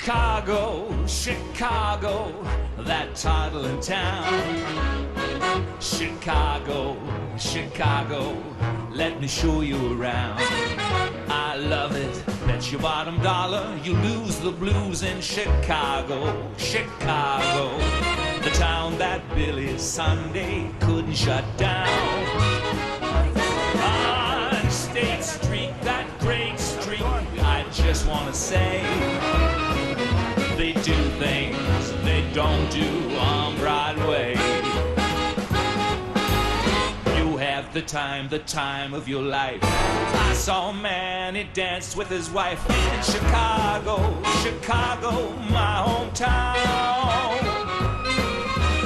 Chicago, Chicago, that toddling town. Chicago, Chicago, let me show you around. I love it, bet your bottom dollar you lose the blues in Chicago, Chicago, the town that Billy Sunday couldn't shut down. On State Street, that great street, I just want to say, they do things they don't do on Broadway. You have the time of your life. I saw a man, he danced with his wife in Chicago, Chicago, my hometown.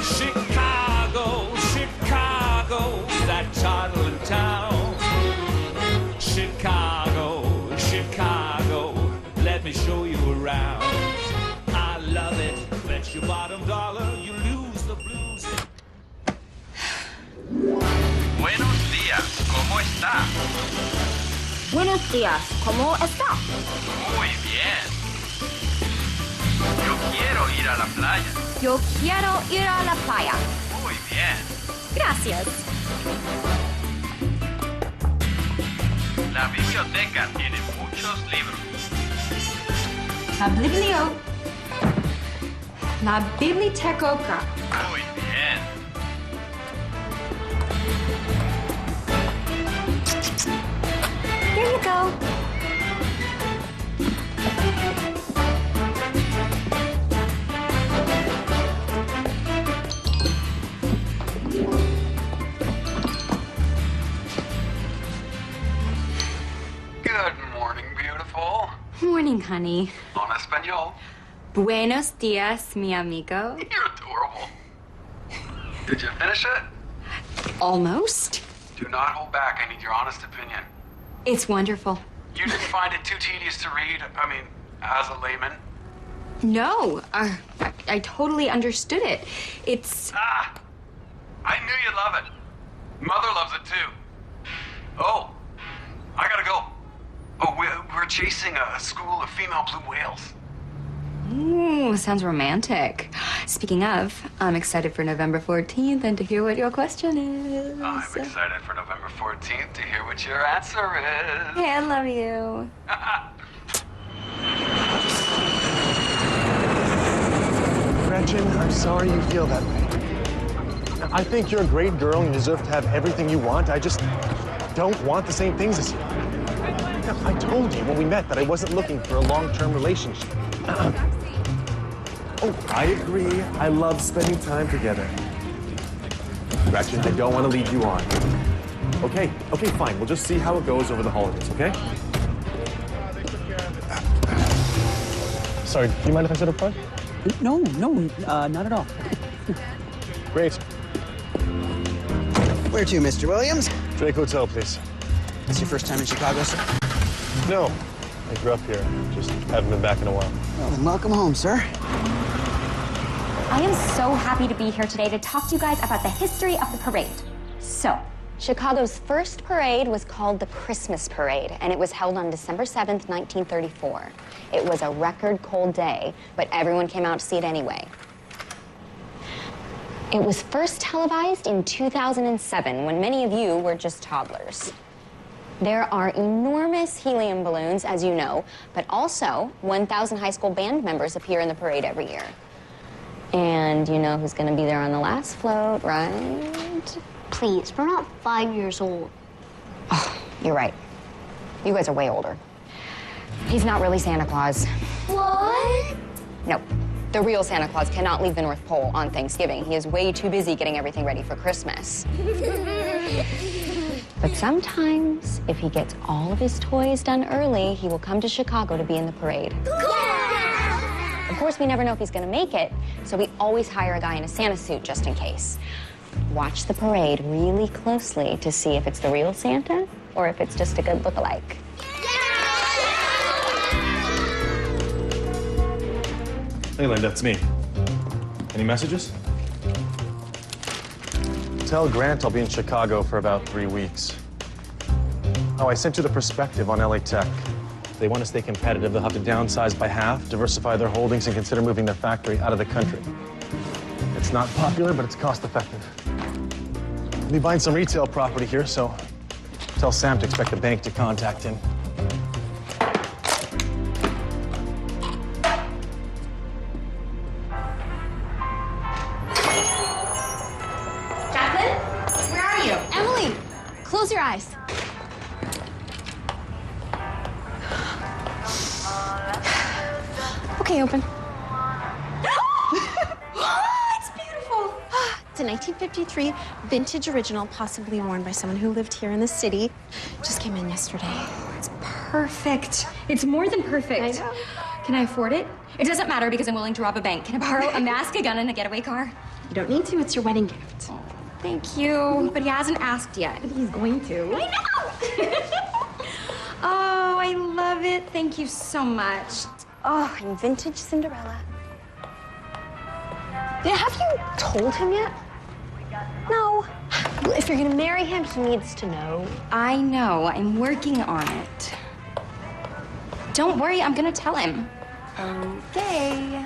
Chicago, Chicago, that toddling town. Chicago, Chicago, let me show you around. I love it, bet your bottom dollar you lose the blues. Buenos días, ¿cómo está? Buenos días, ¿cómo está? Muy bien. Yo quiero ir a la playa. Yo quiero ir a la playa. Muy bien. Gracias. La biblioteca tiene muchos libros. La biblioteca. Muy bien. Here you go. Good morning, beautiful. Morning, honey. En español. Buenos días, mi amigo. You're adorable. Did you finish it? Almost. Do not hold back. I need your honest opinion. It's wonderful. You didn't find it too tedious to read? I mean, as a layman? No, I totally understood it. It's... Ah! I knew you'd love it. Mother loves it too. Oh, I gotta go. Oh, we're chasing a school of female blue whales. Ooh, sounds romantic. Speaking of, I'm excited for November 14th and to hear what your question is. I'm excited for November 14th to hear what your answer is. Hey, I love you. Gretchen, I'm sorry you feel that way. I think you're a great girl and you deserve to have everything you want. I just don't want the same things as you. I told you when we met that I wasn't looking for a long-term relationship. Oh, I agree. I love spending time together. Gretchen, I don't want to lead you on. Okay, fine. We'll just see how it goes over the holidays, okay? Sorry, do you mind if I sit up front? No, not at all. Great. Where to, Mr. Williams? Drake Hotel, please. It's your first time in Chicago, sir? No, I grew up here. Just haven't been back in a while. Well, then welcome home, sir. I am so happy to be here today to talk to you guys about the history of the parade. So, Chicago's first parade was called the Christmas Parade, and it was held on December 7th, 1934. It was a record cold day, but everyone came out to see it anyway. It was first televised in 2007, when many of you were just toddlers. There are enormous helium balloons, as you know, but also 1,000 high school band members appear in the parade every year. And you know who's going to be there on the last float, right? Please, we're not 5 years old. Oh, you're right. You guys are way older. He's not really Santa Claus. What? No. The real Santa Claus cannot leave the North Pole on Thanksgiving. He is way too busy getting everything ready for Christmas. But sometimes, if he gets all of his toys done early, he will come to Chicago to be in the parade. Yeah! Of course, we never know if he's going to make it, so we always hire a guy in a Santa suit just in case. Watch the parade really closely to see if it's the real Santa or if it's just a good look-alike. Hey, Linda, it's me. Any messages? Tell Grant I'll be in Chicago for about 3 weeks. Oh, I sent you the perspective on LA Tech. If they want to stay competitive, they'll have to downsize by half, diversify their holdings, and consider moving their factory out of the country. It's not popular, but it's cost-effective. We'll be buying some retail property here, so tell Sam to expect the bank to contact him. Jacqueline, where are you? Emily, close your eyes. Okay, open. It's beautiful. It's a 1953 vintage original, possibly worn by someone who lived here in the city. Just came in yesterday. It's perfect. It's more than perfect. I know. Can I afford it? It doesn't matter because I'm willing to rob a bank. Can I borrow a mask, a gun, and a getaway car? You don't need to, it's your wedding gift. Thank you. But he hasn't asked yet. He's going to. I know! Oh, I love it. Thank you so much. Oh, and vintage Cinderella. Have you told him yet? No. Well, if you're gonna marry him, he needs to know. I know. I'm working on it. Don't worry, I'm gonna tell him. Okay.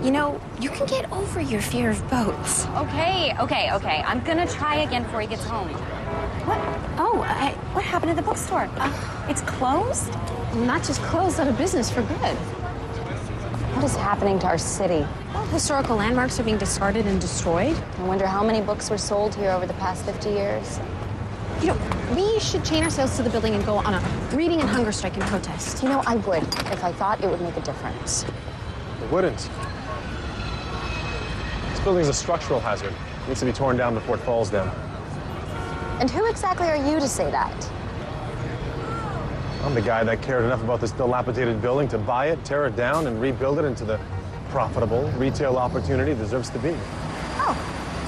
You know, you can get over your fear of boats. Okay. I'm gonna try again before he gets home. What? Oh, what happened at the bookstore? It's closed? Not just closed, out of business for good. What is happening to our city? Well, historical landmarks are being discarded and destroyed. I wonder how many books were sold here over the past 50 years. You know, we should chain ourselves to the building and go on a reading and hunger strike in protest. You know, I would if I thought it would make a difference. It wouldn't. This building's a structural hazard. It needs to be torn down before it falls down. And who exactly are you to say that? I'm the guy that cared enough about this dilapidated building to buy it, tear it down, and rebuild it into the profitable retail opportunity it deserves to be. Oh,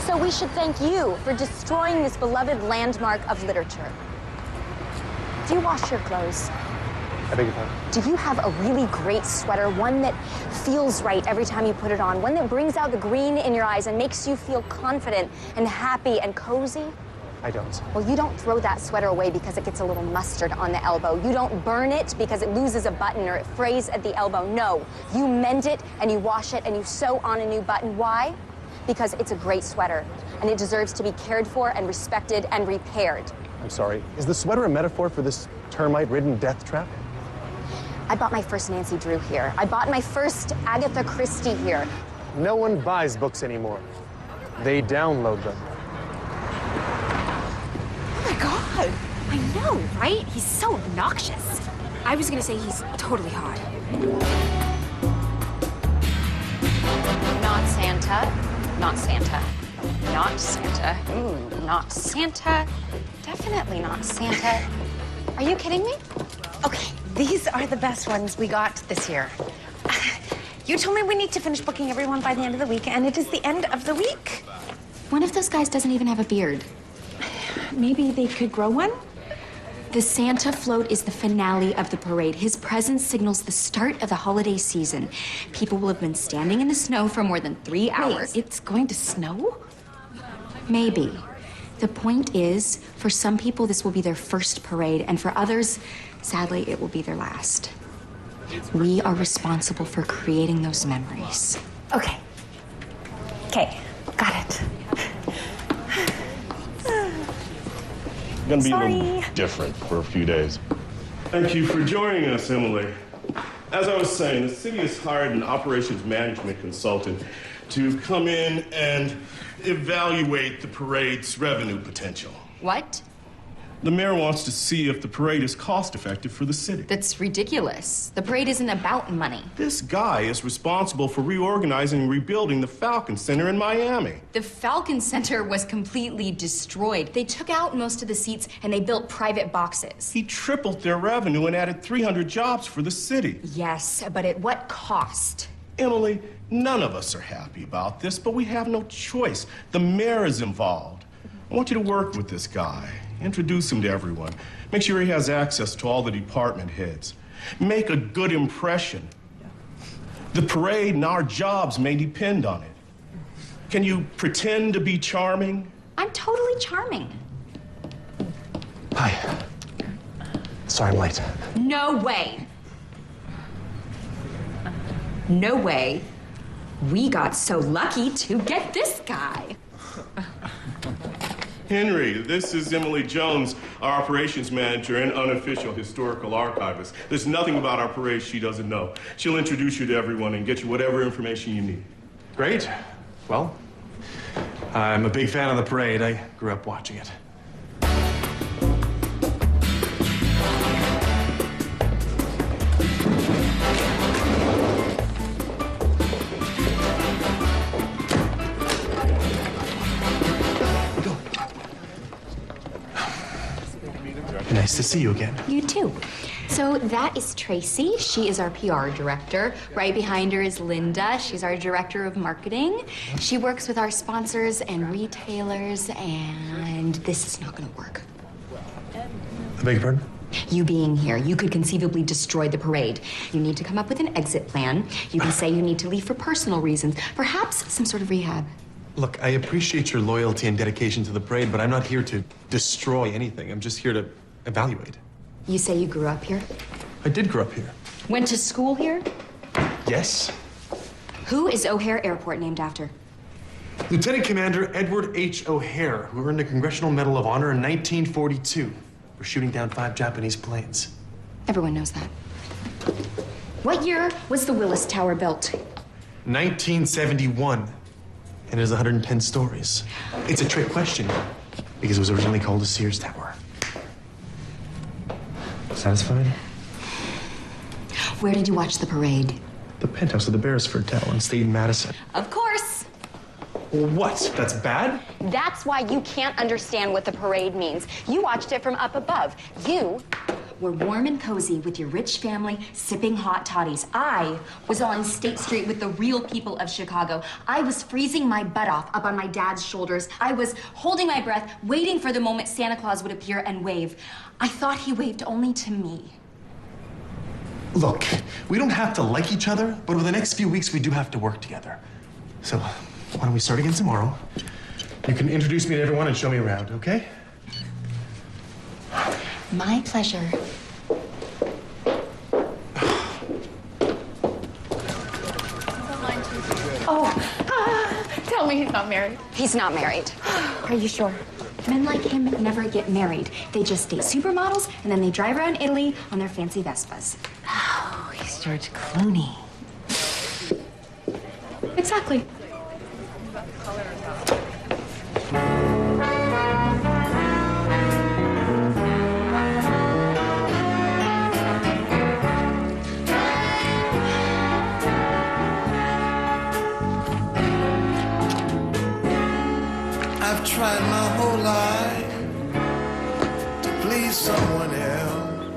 so we should thank you for destroying this beloved landmark of literature. Do you wash your clothes? I beg your pardon? Do you have a really great sweater, one that feels right every time you put it on, one that brings out the green in your eyes and makes you feel confident and happy and cozy? I don't. Well, you don't throw that sweater away because it gets a little mustard on the elbow. You don't burn it because it loses a button or it frays at the elbow. No, you mend it and you wash it and you sew on a new button. Why? Because it's a great sweater and it deserves to be cared for and respected and repaired. I'm sorry. Is the sweater a metaphor for this termite-ridden death trap? I bought my first Nancy Drew here. I bought my first Agatha Christie here. No one buys books anymore. They download them. Oh my God. I know, right? He's so obnoxious. I was gonna say he's totally hot. Not Santa. Not Santa. Not Santa. Ooh, not Santa. Definitely not Santa. Are you kidding me? Okay, these are the best ones we got this year. You told me we need to finish booking everyone by the end of the week, and it is the end of the week. One of those guys doesn't even have a beard. Maybe they could grow one? The Santa float is the finale of the parade. His presence signals the start of the holiday season. People will have been standing in the snow for more than 3 hours. Wait, it's going to snow? Maybe. The point is, for some people, this will be their first parade, and for others, sadly, it will be their last. We are responsible for creating those memories. Okay. Okay, got it. Gonna be a little different for a few days. Thank you for joining us, Emily. As I was saying, the city has hired an operations management consultant to come in and evaluate the parade's revenue potential. What? The mayor wants to see if the parade is cost-effective for the city. That's ridiculous. The parade isn't about money. This guy is responsible for reorganizing and rebuilding the Falcon Center in Miami. The Falcon Center was completely destroyed. They took out most of the seats and they built private boxes. He tripled their revenue and added 300 jobs for the city. Yes, but at what cost? Emily, none of us are happy about this, but we have no choice. The mayor is involved. I want you to work with this guy. Introduce him to everyone. Make sure he has access to all the department heads. Make a good impression. The parade and our jobs may depend on it. Can you pretend to be charming? I'm totally charming. Hi. Sorry I'm late. No way. No way. We got so lucky to get this guy. Henry, this is Emili Jones, our operations manager and unofficial historical archivist. There's nothing about our parade she doesn't know. She'll introduce you to everyone and get you whatever information you need. Great. Well, I'm a big fan of the parade. I grew up watching it. Nice to see you again. You too. So that is Tracy. She is our PR director. Right behind her is Linda. She's our director of marketing. She works with our sponsors and retailers, and this is not going to work. I beg your pardon? You being here, you could conceivably destroy the parade. You need to come up with an exit plan. You can say you need to leave for personal reasons, perhaps some sort of rehab. Look, I appreciate your loyalty and dedication to the parade, but I'm not here to destroy anything. I'm just here to evaluate. You say you grew up here? I did grow up here. Went to school here? Yes. Who is O'Hare Airport named after? Lieutenant Commander Edward H. O'Hare, who earned the Congressional Medal of Honor in 1942 for shooting down 5 Japanese planes. Everyone knows that. What year was the Willis Tower built? 1971. And it has 110 stories. It's a trick question because it was originally called the Sears Tower. Satisfied? Where did you watch the parade? The penthouse of the Beresford Tower in State Madison. Of course. What? That's bad? That's why you can't understand what the parade means. You watched it from up above. You were warm and cozy with your rich family, sipping hot toddies. I was on State Street with the real people of Chicago. I was freezing my butt off up on my dad's shoulders. I was holding my breath, waiting for the moment Santa Claus would appear and wave. I thought he waved only to me. Look, we don't have to like each other, but over the next few weeks, we do have to work together. So, why don't we start again tomorrow? You can introduce me to everyone and show me around, okay? My pleasure. Tell me he's not married. He's not married. Are you sure? Men like him never get married. They just date supermodels, and then they drive around Italy on their fancy Vespas. Oh, he's George Clooney. Exactly. I've tried my whole life to please someone else,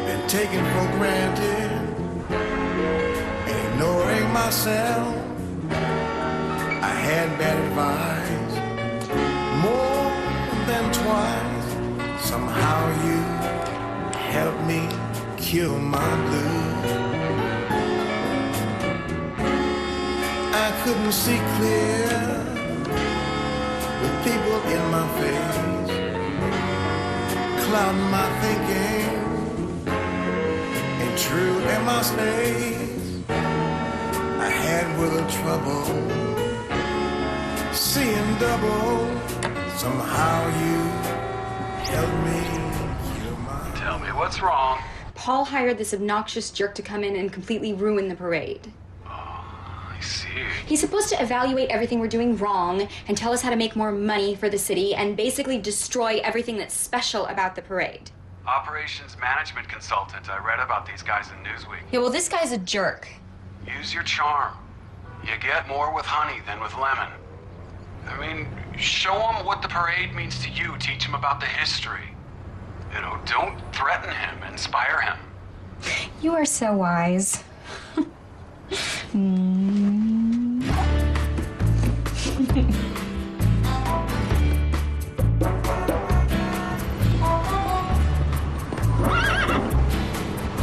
been taken for granted and ignoring myself. I had bad advice more than twice. Somehow you helped me cure my blues. I couldn't see clear with people in my face, clouding my thinking, intruding my space. I had little trouble seeing double. Somehow you helped me cure my... Tell me what's wrong. Paul hired this obnoxious jerk to come in and completely ruin the parade. I see. He's supposed to evaluate everything we're doing wrong and tell us how to make more money for the city and basically destroy everything that's special about the parade. Operations management consultant. I read about these guys in Newsweek. Yeah, well, this guy's a jerk. Use your charm. You get more with honey than with lemon. I mean, show them what the parade means to you. Teach them about the history. You know, don't threaten him. Inspire him. You are so wise.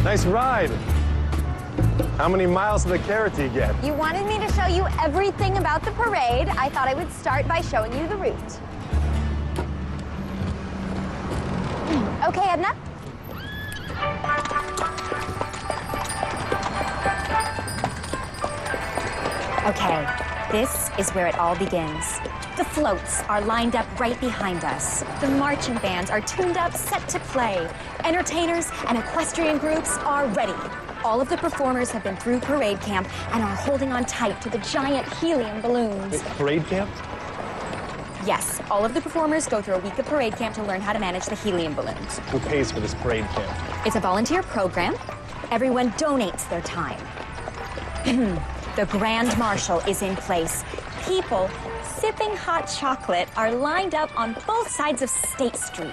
Nice ride. How many miles of the carrot do you get? You wanted me to show you everything about the parade. I thought I would start by showing you the route. Okay, Edna? Okay, this is where it all begins. The floats are lined up right behind us. The marching bands are tuned up, set to play. Entertainers and equestrian groups are ready. All of the performers have been through parade camp and are holding on tight to the giant helium balloons. Wait, parade camp? Yes, all of the performers go through a week of parade camp to learn how to manage the helium balloons. Who pays for this parade camp? It's a volunteer program. Everyone donates their time. The Grand Marshal is in place. People sipping hot chocolate are lined up on both sides of State Street.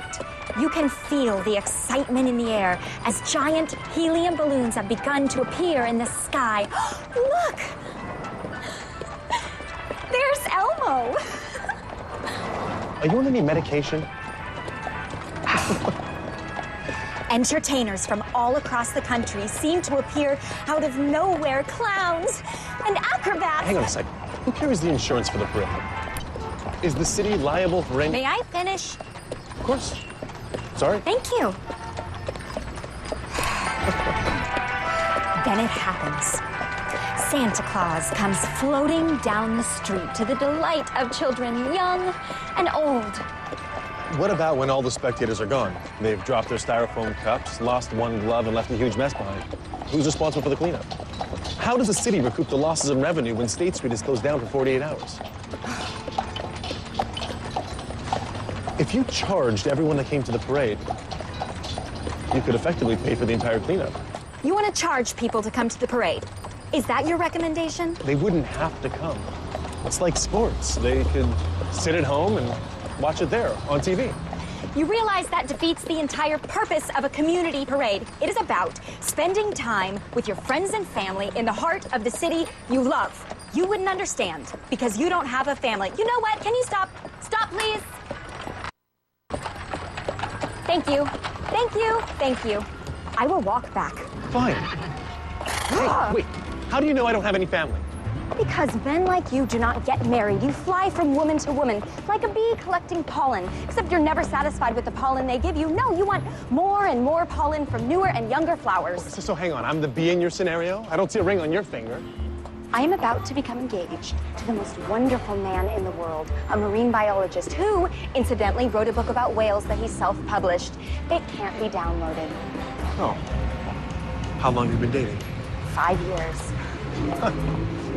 You can feel the excitement in the air as giant helium balloons have begun to appear in the sky. Look! There's Elmo! Are you on any medication? Entertainers from all across the country seem to appear out of nowhere. Clowns and acrobats. Hang on a second. Who carries the insurance for the parade? Is the city liable for any... May I finish? Of course. Sorry. Thank you. Then it happens. Santa Claus comes floating down the street to the delight of children young and old. What about when all the spectators are gone? They've dropped their styrofoam cups, lost one glove, and left a huge mess behind. Who's responsible for the cleanup? How does the city recoup the losses in revenue when State Street is closed down for 48 hours? If you charged everyone that came to the parade, you could effectively pay for the entire cleanup. You want to charge people to come to the parade? Is that your recommendation? They wouldn't have to come. It's like sports. They could sit at home and watch it there on TV. You realize that defeats the entire purpose of a community parade. It is about spending time with your friends and family in the heart of the city you love. You wouldn't understand because you don't have a family. You know what? Can you stop? Stop, please. Thank you. Thank you. Thank you. I will walk back. Fine. Hey, wait. How do you know I don't have any family? Because men like you do not get married. You fly from woman to woman, like a bee collecting pollen. Except you're never satisfied with the pollen they give you. No, you want more and more pollen from newer and younger flowers. So hang on, I'm the bee in your scenario? I don't see a ring on your finger. I am about to become engaged to the most wonderful man in the world, a marine biologist who, incidentally, wrote a book about whales that he self-published. It can't be downloaded. Oh. How long have you been dating? 5 years.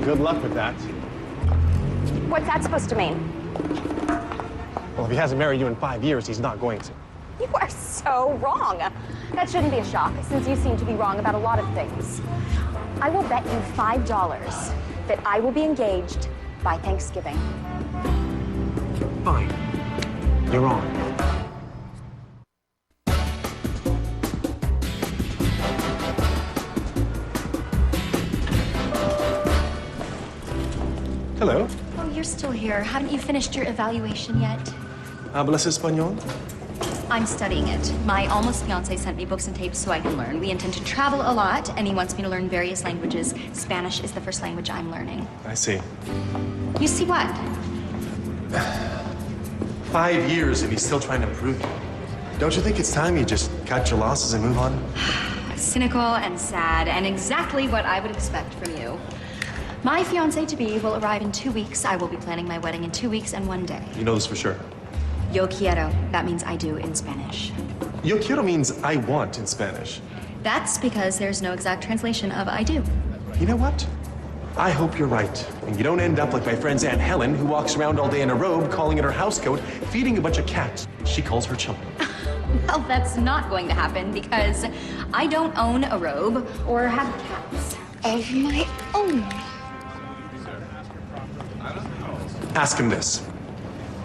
Good luck with that. What's that supposed to mean? Well, if he hasn't married you in 5 years, he's not going to. You are so wrong. That shouldn't be a shock, since you seem to be wrong about a lot of things. I will bet you $5 that I will be engaged by Thanksgiving. Fine. You're wrong. Hello. Oh, you're still here. Haven't you finished your evaluation yet? ¿Hablas español? I'm studying it. My almost fiance sent me books and tapes so I can learn. We intend to travel a lot, and he wants me to learn various languages. Spanish is the first language I'm learning. I see. You see what? 5 years and he's still trying to improve you. Don't you think it's time you just cut your losses and move on? Cynical and sad, and exactly what I would expect from you. My fiancé-to-be will arrive in 2 weeks. I will be planning my wedding in 2 weeks and 1 day. You know this for sure. Yo quiero. That means I do in Spanish. Yo quiero means I want in Spanish. That's because there's no exact translation of I do. You know what? I hope you're right. And you don't end up like my friend's Aunt Helen, who walks around all day in a robe, calling it her housecoat, feeding a bunch of cats she calls her children. Well, that's not going to happen because I don't own a robe or have cats of my own. Ask him this.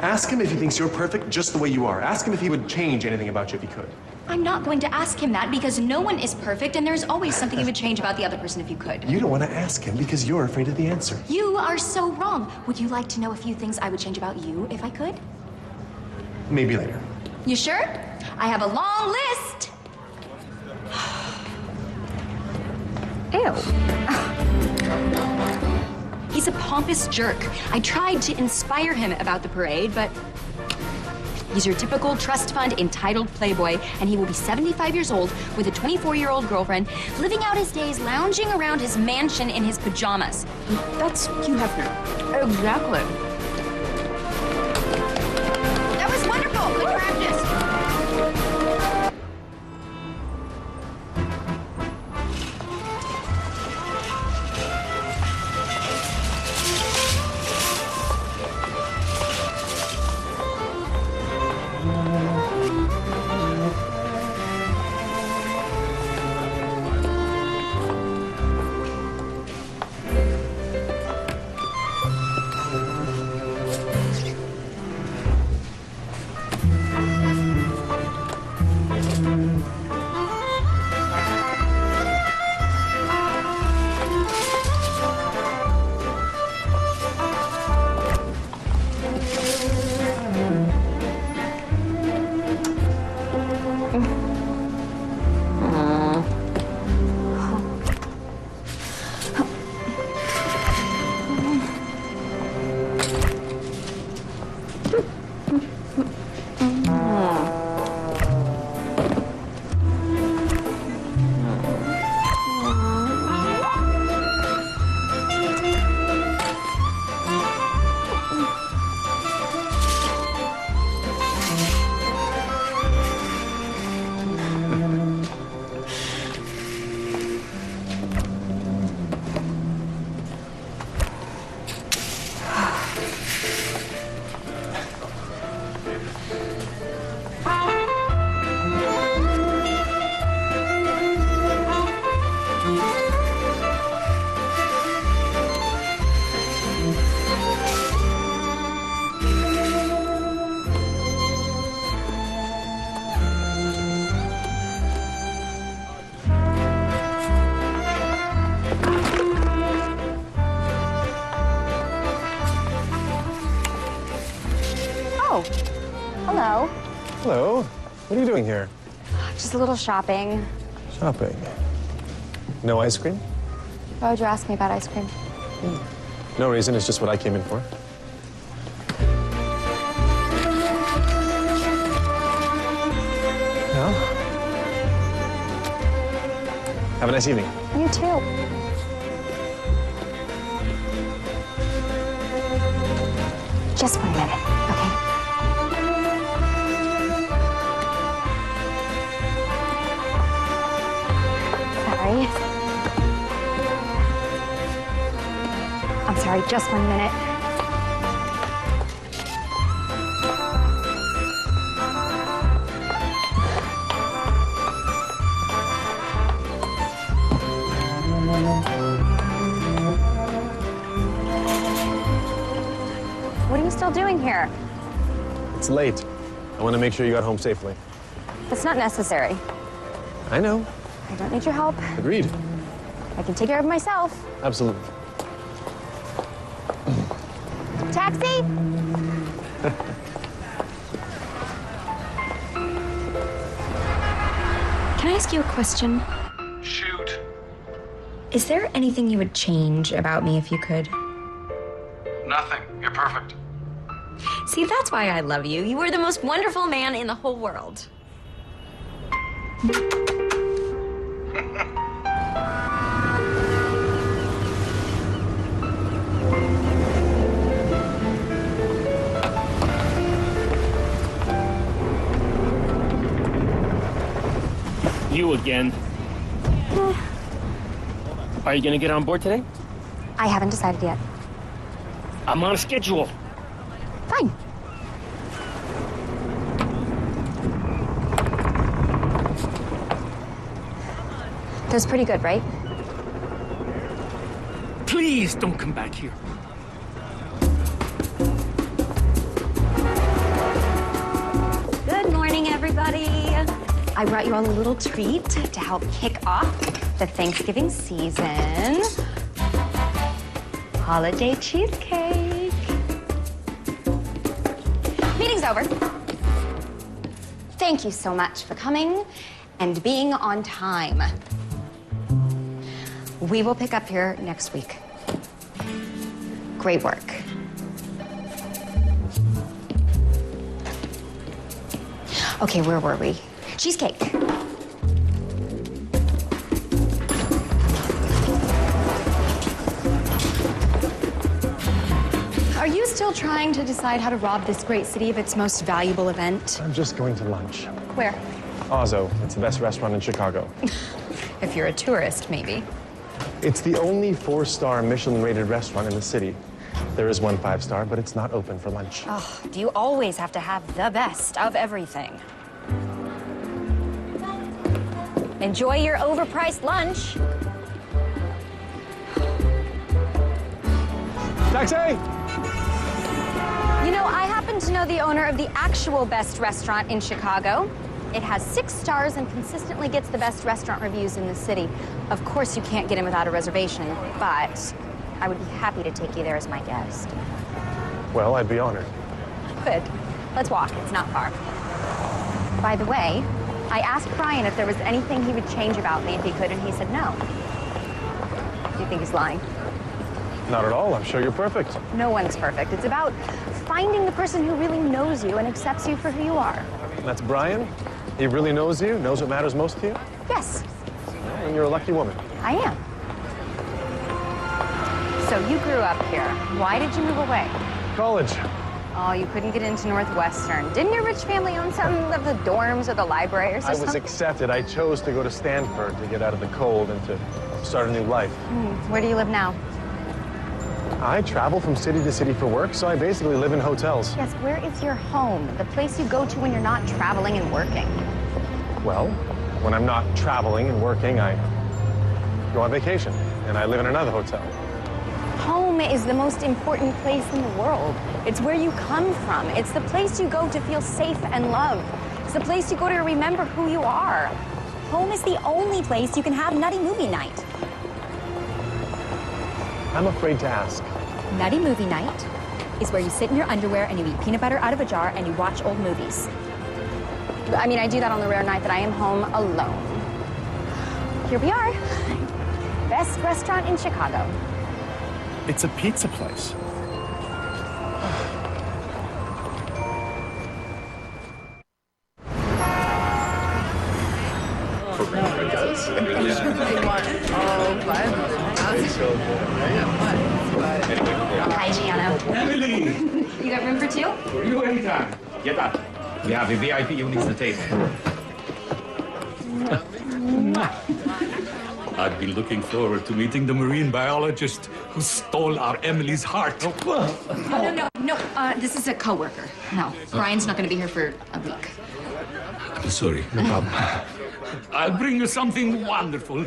Ask him if he thinks you're perfect just the way you are. Ask him if he would change anything about you if he could. I'm not going to ask him that because no one is perfect and there's always something you would change about the other person if you could. You don't want to ask him because you're afraid of the answer. You are so wrong. Would you like to know a few things I would change about you if I could? Maybe later. You sure? I have a long list. Ew. He's a pompous jerk. I tried to inspire him about the parade, but He's your typical trust fund entitled playboy, and he will be 75 years old with a 24-year-old girlfriend, living out his days lounging around his mansion in his pajamas. That's Hugh Hefner. Exactly. That was wonderful. Good practice. Hello. Hello. What are you doing here? Just a little shopping. Shopping. No ice cream? Why would you ask me about ice cream? No reason. It's just what I came in for. No? Have a nice evening. You too. Just 1 minute, okay? Sorry. I'm sorry, just 1 minute. What are you still doing here? It's late. I want to make sure you got home safely. That's not necessary. I know. I don't need your help. Agreed. I can take care of myself. Absolutely. Taxi? Can I ask you a question? Shoot. Is there anything you would change about me if you could? Nothing. You're perfect. See, that's why I love you. You are the most wonderful man in the whole world. You again. Are you gonna get on board today? I haven't decided yet. I'm on a schedule. Fine. That was pretty good, right? Please don't come back here. Good morning, everybody. I brought you all a little treat to help kick off the Thanksgiving season. Holiday cheesecake. Meeting's over. Thank you so much for coming and being on time. We will pick up here next week. Great work. Okay, where were we? Cheesecake. Are you still trying to decide how to rob this great city of its most valuable event? I'm just going to lunch. Where? Ozzo. It's the best restaurant in Chicago. If you're a tourist, maybe. It's the only 4-star Michelin-rated restaurant in the city. There is one 5-star, but it's not open for lunch. Oh, do you always have to have the best of everything? Enjoy your overpriced lunch. Taxi! You know, I happen to know the owner of the actual best restaurant in Chicago. It has 6 stars and consistently gets the best restaurant reviews in the city. Of course, you can't get in without a reservation, but I would be happy to take you there as my guest. Well, I'd be honored. Good. Let's walk. It's not far. By the way, I asked Brian if there was anything he would change about me if he could, and he said no. Do you think he's lying? Not at all. I'm sure you're perfect. No one's perfect. It's about finding the person who really knows you and accepts you for who you are. That's Brian? He really knows you, knows what matters most to you? Yes. And you're a lucky woman. I am. So you grew up here. Why did you move away? College. Oh, you couldn't get into Northwestern. Didn't your rich family own some of the dorms or the libraries or I something? was accepted. I chose to go to Stanford to get out of the cold and to start a new life. Where do you live now? I travel from city to city for work, so I basically live in hotels. Yes, where is your home? The place you go to when you're not traveling and working. Well, when I'm not traveling and working, I go on vacation, and I live in another hotel. Home is the most important place in the world. It's where you come from. It's the place you go to feel safe and loved. It's the place you go to remember who you are. Home is the only place you can have nutty movie night. I'm afraid to ask. Nutty movie night is where you sit in your underwear and you eat peanut butter out of a jar and you watch old movies. I mean, I do that on the rare night that I am home alone. Here we are. Best restaurant in Chicago. It's a pizza place. Hi, Gianno. Emily! You got room for 2? For you anytime. Get up. We have a VIP unit at the table. I've been looking forward to meeting the marine biologist who stole our Emily's heart. No. This is a coworker. No, Brian's not going to be here for a week. I'm sorry, no problem. I'll bring you something wonderful.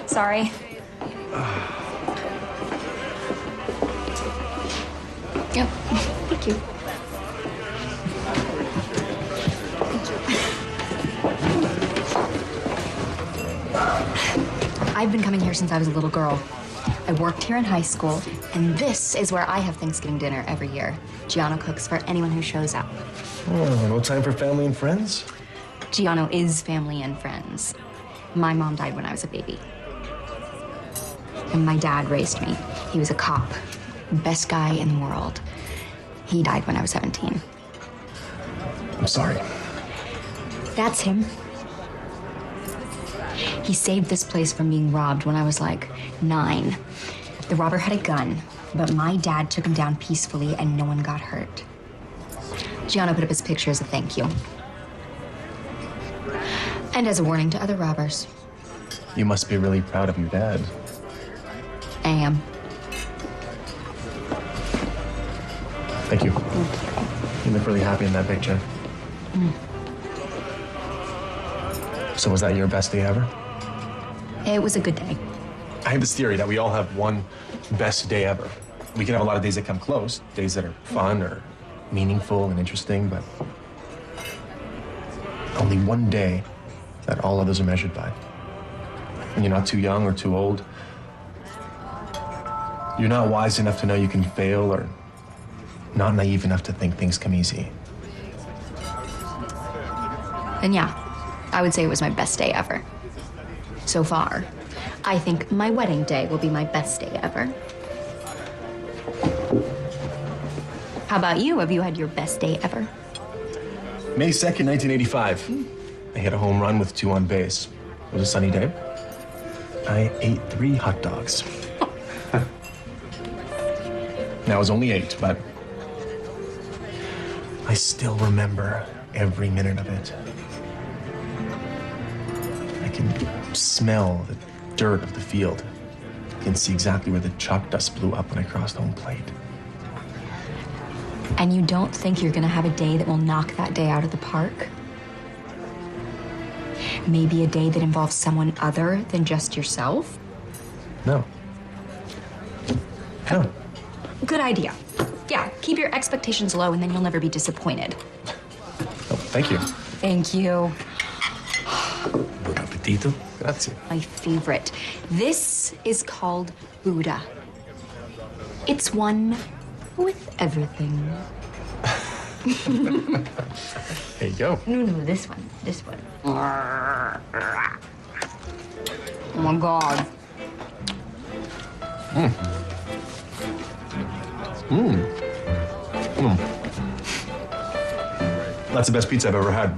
Sorry. Yep. Thank you. I've been coming here since I was a little girl. I worked here in high school, and this is where I have Thanksgiving dinner every year. Gianno cooks for anyone who shows up. Oh, no time for family and friends? Gianno is family and friends. My mom died when I was a baby. And my dad raised me. He was a cop. Best guy in the world. He died when I was 17. I'm sorry. That's him. He saved this place from being robbed when I was like 9. The robber had a gun, but my dad took him down peacefully and no one got hurt. Gianno put up his picture as a thank you. And as a warning to other robbers. You must be really proud of your dad. I am. Thank you. You look really happy in that picture. So was that your best day ever? It was a good day. I have this theory that we all have one best day ever. We can have a lot of days that come close, days that are fun or meaningful and interesting, but only one day that all others are measured by. When you're not too young or too old, you're not wise enough to know you can fail or not naive enough to think things come easy. And yeah, I would say it was my best day ever. So far, I think my wedding day will be my best day ever. How about you? Have you had your best day ever? May 2nd, 1985. I hit a home run with 2 on base. It was a sunny day. I ate 3 hot dogs. Now, I was only 8, but I still remember every minute of it. I can smell the dirt of the field. I can see exactly where the chalk dust blew up when I crossed home plate. And you don't think you're gonna have a day that will knock that day out of the park? Maybe a day that involves someone other than just yourself? No. No. Good idea. Yeah, keep your expectations low and then you'll never be disappointed. Oh, thank you. Thank you. Buon appetito. Grazie. My favorite. This is called Buddha. It's one with everything. There you go. No, this one. This one. Oh my God. That's the best pizza I've ever had.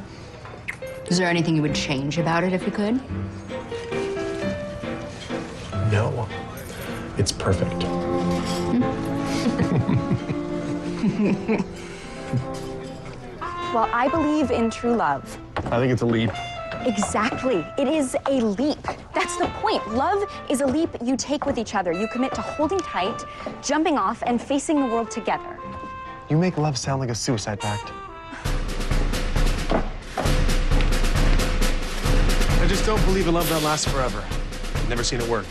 Is there anything you would change about it if you could? No. It's perfect. Well, I believe in true love. I think it's a leap. Exactly. It is a leap. That's the point. Love is a leap you take with each other. You commit to holding tight, jumping off, and facing the world together. You make love sound like a suicide pact. I just don't believe in love that lasts forever. Never seen it work.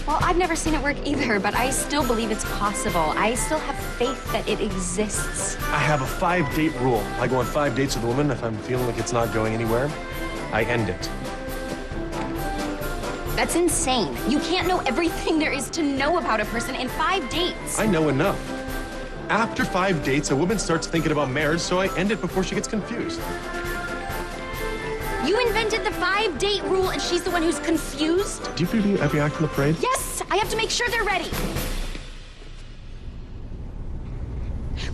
Well, I've never seen it work either, but I still believe it's possible. I still have faith that it exists. I have a 5-date rule. I go on 5 dates with a woman. If I'm feeling like it's not going anywhere, I end it. That's insane. You can't know everything there is to know about a person in 5 dates. I know enough. After 5 dates, a woman starts thinking about marriage, so I end it before she gets confused. You invented the 5-date rule and she's the one who's confused? Do you preview every act in the parade? Yes, I have to make sure they're ready.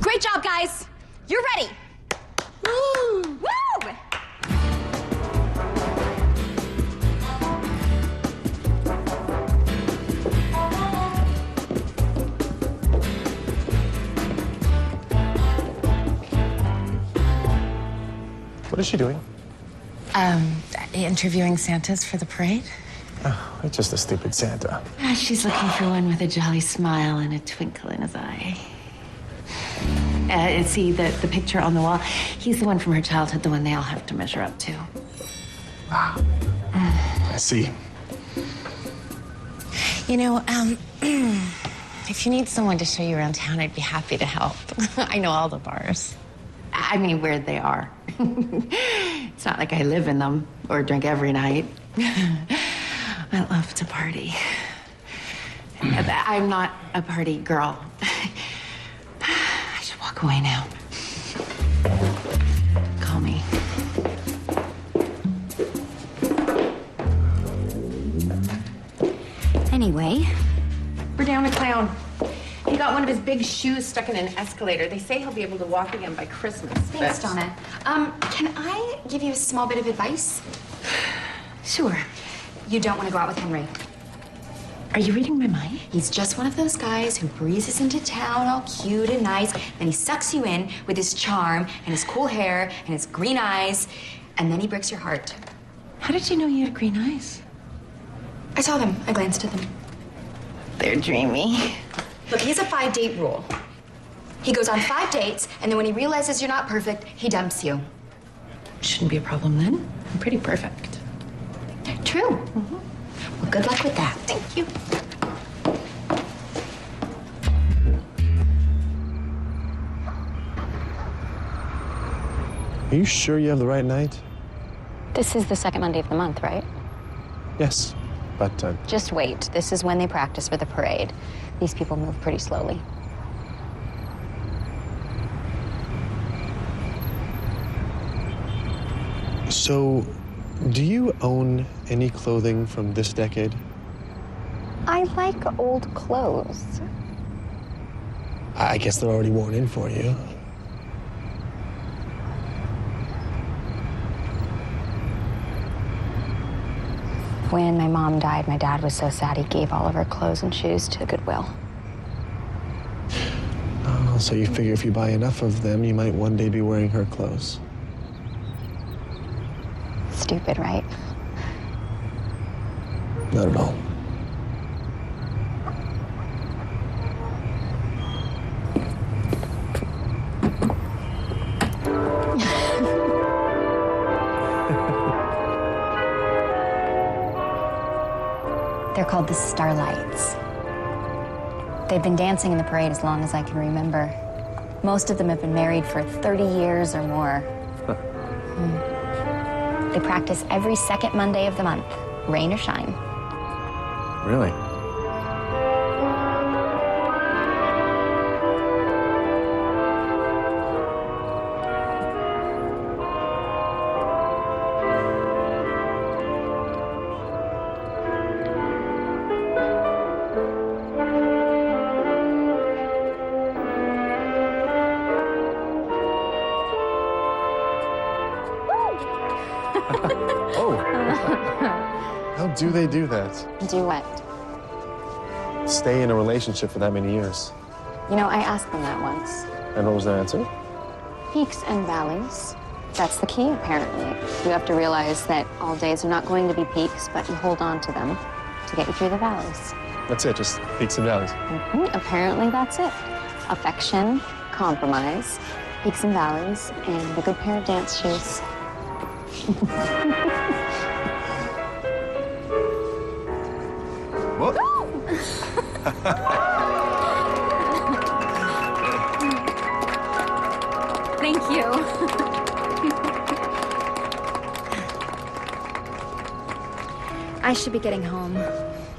Great job, guys. You're ready. Woo! Woo! What is she doing? Interviewing Santas for the parade. Oh, it's just a stupid Santa. She's looking for one with a jolly smile and a twinkle in his eye. See the picture on the wall? He's the one from her childhood, the one they all have to measure up to. Wow. I see. You know, if you need someone to show you around town, I'd be happy to help. I know all the bars. I mean, where they are. It's not like I live in them or drink every night. I love to party. I'm not a party girl. I should walk away now. Call me. Anyway, We're down a clown. He got one of his big shoes stuck in an escalator. They say he'll be able to walk again by Christmas. thanks, Donna. Can I give you a small bit of advice? Sure. You don't want to go out with Henry. Are you reading my mind? He's just one of those guys who breezes into town all cute and nice, then he sucks you in with his charm and his cool hair and his green eyes, and then he breaks your heart. How did you know he had green eyes? I saw them. I glanced at them. They're dreamy. Look, he has a 5-date rule. He goes on 5 dates, and then when he realizes you're not perfect, he dumps you. Shouldn't be a problem then. I'm pretty perfect. True. Well, good luck with that. Thank you. Are you sure you have the right night? This is the second Monday of the month, right? Yes, but Just wait. This is when they practice for the parade. These people move pretty slowly. So, do you own any clothing from this decade? I like old clothes. I guess they're already worn in for you. When my mom died, my dad was so sad he gave all of her clothes and shoes to Goodwill. Oh, so you figure if you buy enough of them, you might one day be wearing her clothes. Stupid, right? Not at all. They're called the Starlights. They've been dancing in the parade as long as I can remember. Most of them have been married for 30 years or more. They practice every second Monday of the month, rain or shine. Really? Oh. How do they do that? Do what? Stay in a relationship for that many years. You know, I asked them that once. And what was their answer? Peaks and valleys. That's the key, apparently. You have to realize that all days are not going to be peaks, but you hold on to them to get you through the valleys. That's it, just peaks and valleys. Apparently, that's it. Affection, compromise, peaks and valleys, and a good pair of dance shoes. What? Thank you. I should be getting home.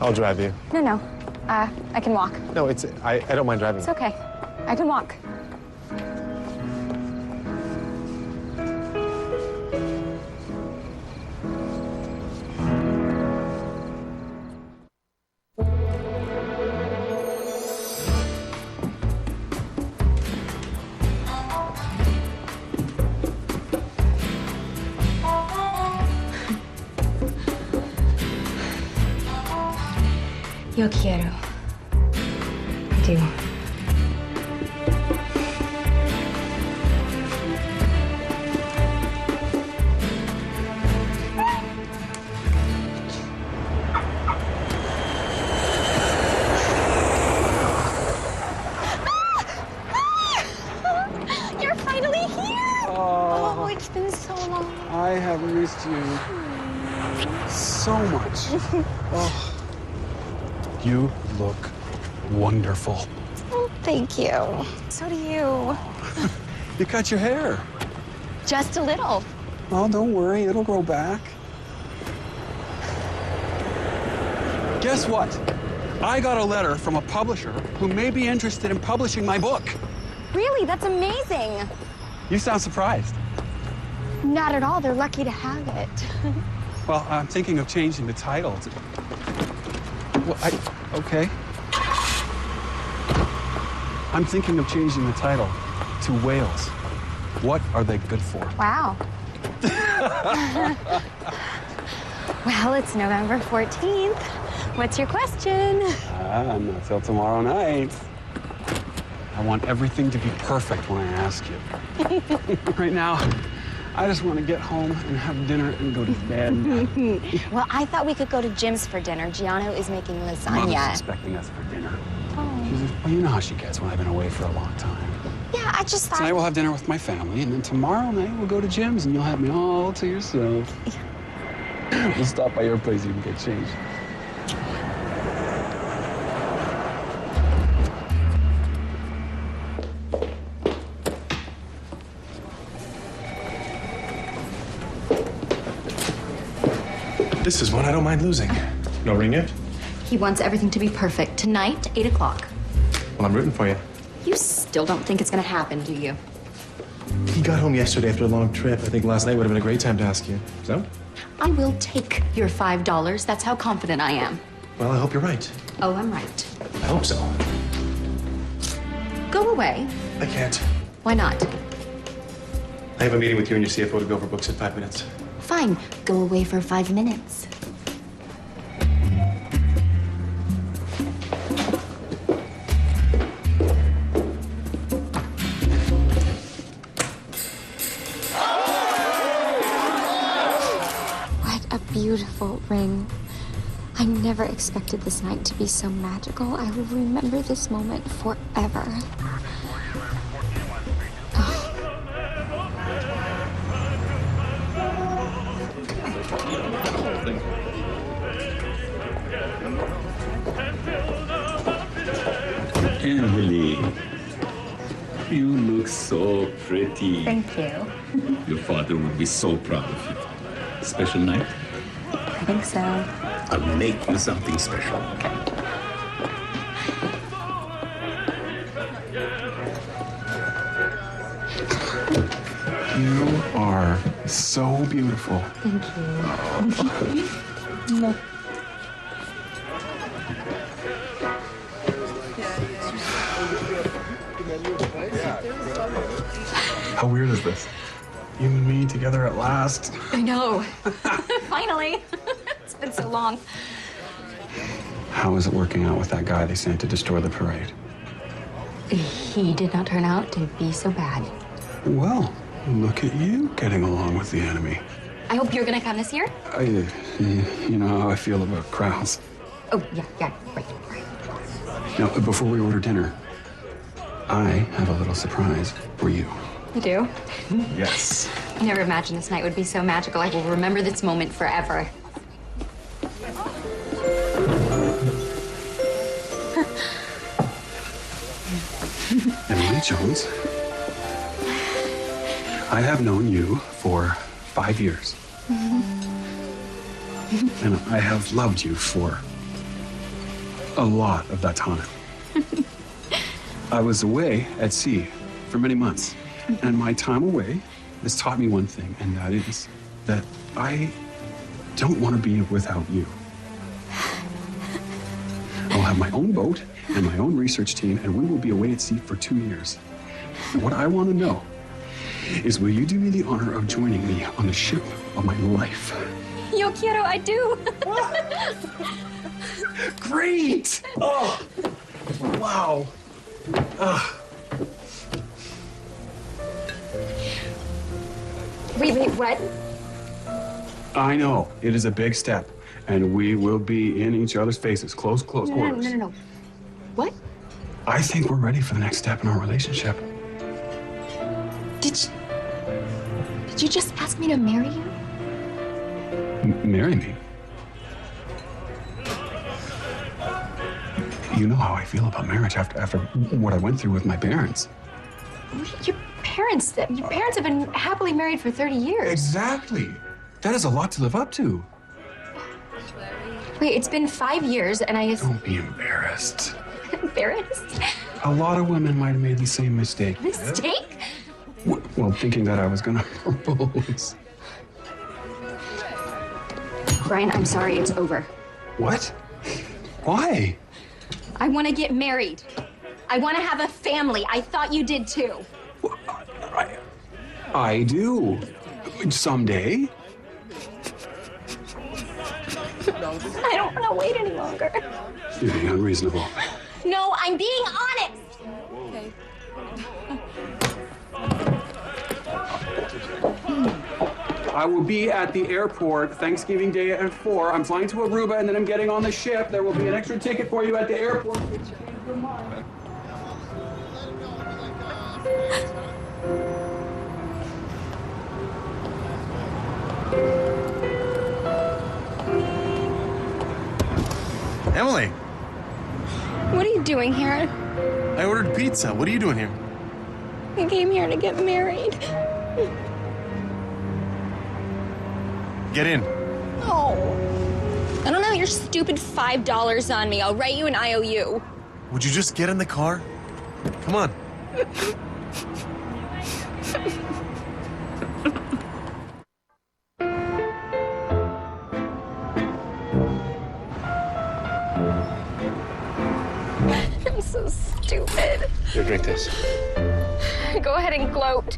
I'll drive you. No. I can walk. No, I don't mind driving. It's okay. I can walk. Yo quiero. Do. You're finally here! Oh, it's been so long. I have missed you so much. Oh. You look wonderful. Oh, thank you. So do you. You cut your hair. Just a little. Oh, don't worry, it'll grow back. Guess what? I got a letter from a publisher who may be interested in publishing my book. Really? That's amazing. You sound surprised. Not at all. They're lucky to have it. Well, I'm thinking of changing the title to... Well, okay. I'm thinking of changing the title to Whales. What are they good for? Wow. Well, it's November 14th. What's your question? Not till tomorrow night. I want everything to be perfect when I ask you. Right now, I just want to get home and have dinner and go to bed. Well, I thought we could go to Jim's for dinner. Gianno is making lasagna. Mother's expecting us for dinner. Well, you know how she gets when I've been away for a long time. Yeah, I just thought... Tonight we'll have dinner with my family, and then tomorrow night we'll go to Jim's, and you'll have me all to yourself. We'll stop by your place, you can get changed. This is one I don't mind losing. No ring yet? He wants everything to be perfect. Tonight, 8 o'clock. Well, I'm rooting for you. You still don't think it's gonna happen, do you? He got home yesterday after a long trip. I think last night would have been a great time to ask you. So? I will take your $5. That's how confident I am. Well, I hope you're right. Oh, I'm right. I hope so. Go away. I can't. Why not? I have a meeting with you and your CFO to go over books in 5 minutes. Fine. Go away for 5 minutes. beautiful ring. I never expected this night to be so magical. I will remember this moment forever. Emily, you look so pretty. Thank you. Your father would be so proud of you. Special night? I think so. I'll make you something special. You are so beautiful. Thank you. How weird is this? You and me together at last. I know. Finally. It's been so long. How is it working out with that guy they sent to destroy the parade? He did not turn out to be so bad. Well, look at you getting along with the enemy. I hope you're gonna come this year. You know how I feel about crowds. Oh, yeah, right. Now, before we order dinner, I have a little surprise for you. You do? Yes. I never imagined this night would be so magical. I will remember this moment forever. Emily Jones, I have known you for 5 years. And I have loved you for a lot of that time. I was away at sea for many months, and my time away has taught me one thing, and that is that I don't want to be without you. I'll have my own boat and my own research team, and we will be away at sea for 2 years. And what I want to know is, will you do me the honor of joining me on the ship of my life? Yo quiero, I do. Great! Oh, wow. Wait, what? I know, it is a big step, and we will be in each other's faces, close quarters. No. What? I think we're ready for the next step in our relationship. Did you just ask me to marry you? Marry me? You know how I feel about marriage after what I went through with my parents. Your parents have been happily married for 30 years. Exactly. That is a lot to live up to. Wait, it's been 5 years and I just... Don't be embarrassed. Embarrassed? A lot of women might have made the same mistake. Mistake? Well, thinking that I was gonna propose. Brian, I'm sorry, it's over. What? Why? I want to get married. I want to have a family. I thought you did too. I do. Someday. I don't want to wait any longer. You're being unreasonable. No, I'm being honest. I will be at the airport Thanksgiving Day at 4. I'm flying to Aruba, and then I'm getting on the ship. There will be an extra ticket for you at the airport. Emily, What are you doing here? I ordered pizza. What are you doing here? I came here to get married. Get in. Oh. I don't know your stupid $5 on me. I'll write you an IOU. Would you just get in the car? Come on. I'm so stupid. Here, drink this. Go ahead and gloat.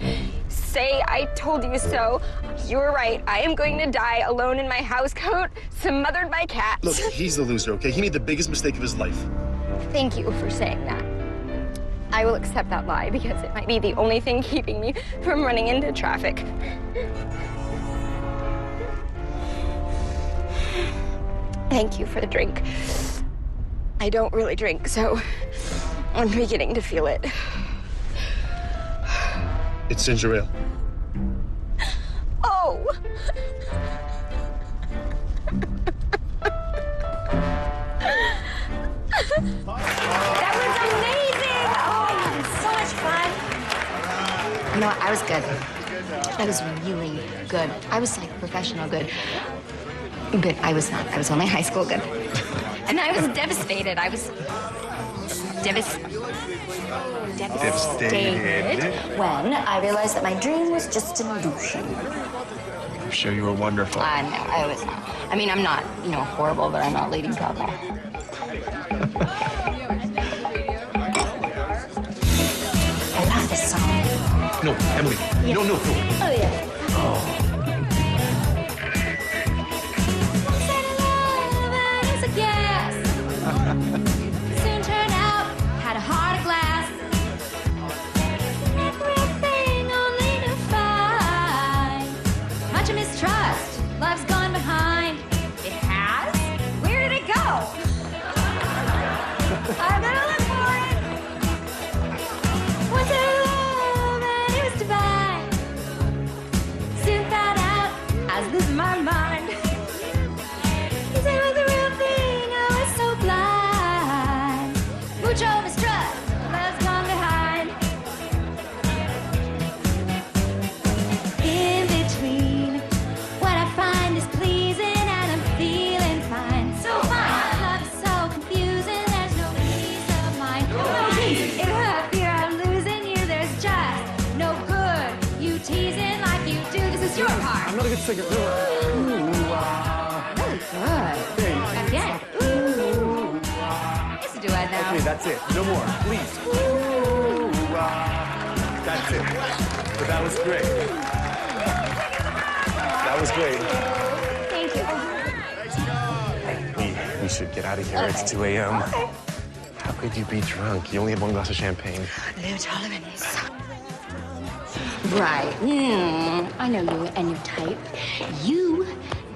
Say I told you so. You were right. I am going to die alone in my housecoat, smothered by cats. Look, he's the loser, okay? He made the biggest mistake of his life. Thank you for saying that. I will accept that lie because it might be the only thing keeping me from running into traffic. Thank you for the drink. I don't really drink, so I'm beginning to feel it. It's ginger ale. Oh! That was amazing! Oh, so much fun. You know what? I was good. I was really good. I was like professional good. But I was not. I was only high school good. And I was devastated. I was devastated when I realized that my dream was just an illusion. I'm sure you were wonderful. I know, I was not. I mean, I'm not, horrible, but I'm not Lady Gaga. I love this song. No, Emily. Yeah. No. Oh, yeah. Oh. Soon turned out, had a heart of glass. Everything only to find much of mistrust, love's gone behind. It has? Where did it go? I better look for it. Once I love and it was divine. Soon found out I was losing my mind. Cause it was the real thing, I was so blind. Mucho mistrust, love's gone behind. In between, what I find is pleasing and I'm feeling fine. So fine, love is so confusing, there's no peace of mind. No peace, it hurt, fear I'm losing you, there's just no good. You teasing like you do, this is your part. I'm not a good singer. Really good. Again. It's a duet now. Okay, that's it. No more, please. That's it. But that was great. That was great. Thank you. We should get out of here. It's 2 a.m. Okay. How could you be drunk? You only had one glass of champagne. Low tolerance. Right. I know you and your type. You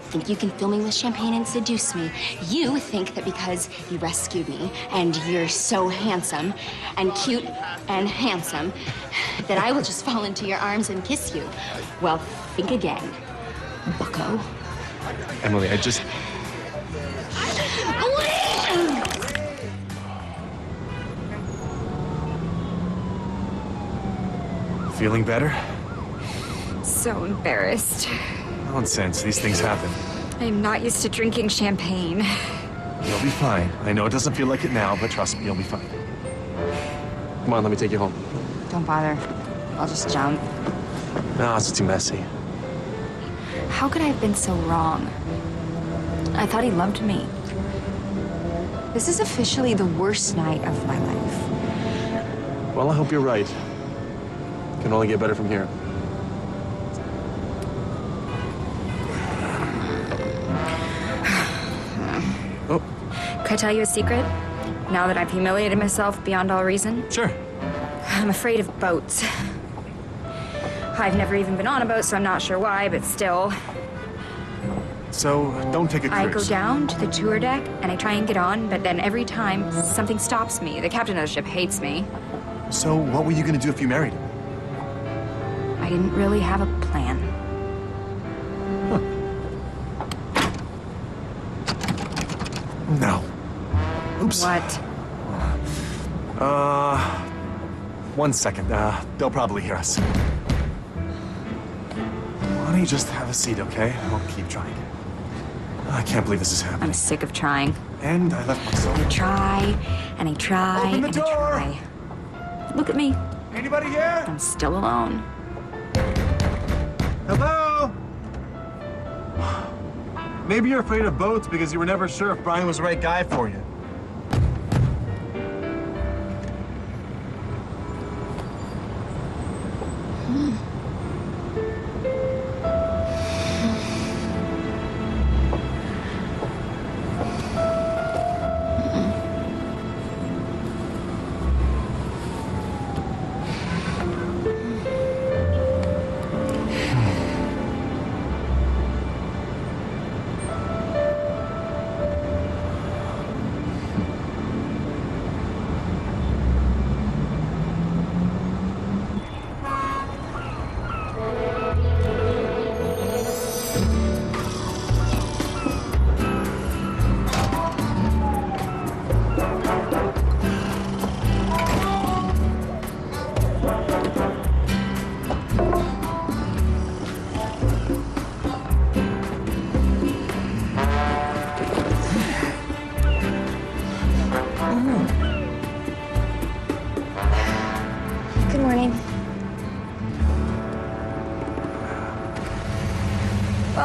think you can fill me with champagne and seduce me. You think that because you rescued me and you're so handsome and cute and handsome that I will just fall into your arms and kiss you. Well, think again, bucko. Emily, I just... Feeling better? So embarrassed. Nonsense. These things happen. I'm not used to drinking champagne. You'll be fine. I know it doesn't feel like it now, but trust me, you'll be fine. Come on, let me take you home. Don't bother. I'll just jump. No, it's too messy. How could I have been so wrong? I thought he loved me. This is officially the worst night of my life. Well, I hope you're right. Can only get better from here. Oh. Could I tell you a secret? Now that I've humiliated myself beyond all reason? Sure. I'm afraid of boats. I've never even been on a boat, so I'm not sure why, but still. So, don't take a cruise. I go down to the tour deck, and I try and get on, but then every time, something stops me. The captain of the ship hates me. So, what were you gonna do if you married him? I didn't really have a plan. No. Oops. What? 1 second. They'll probably hear us. Why don't you just have a seat, okay? I'll keep trying. I can't believe this is happening. I'm sick of trying. And I left myself. I try, and I try, Open the and door! I try. Look at me. Anybody here? I'm still alone. Hello? Maybe you're afraid of boats because you were never sure if Brian was the right guy for you.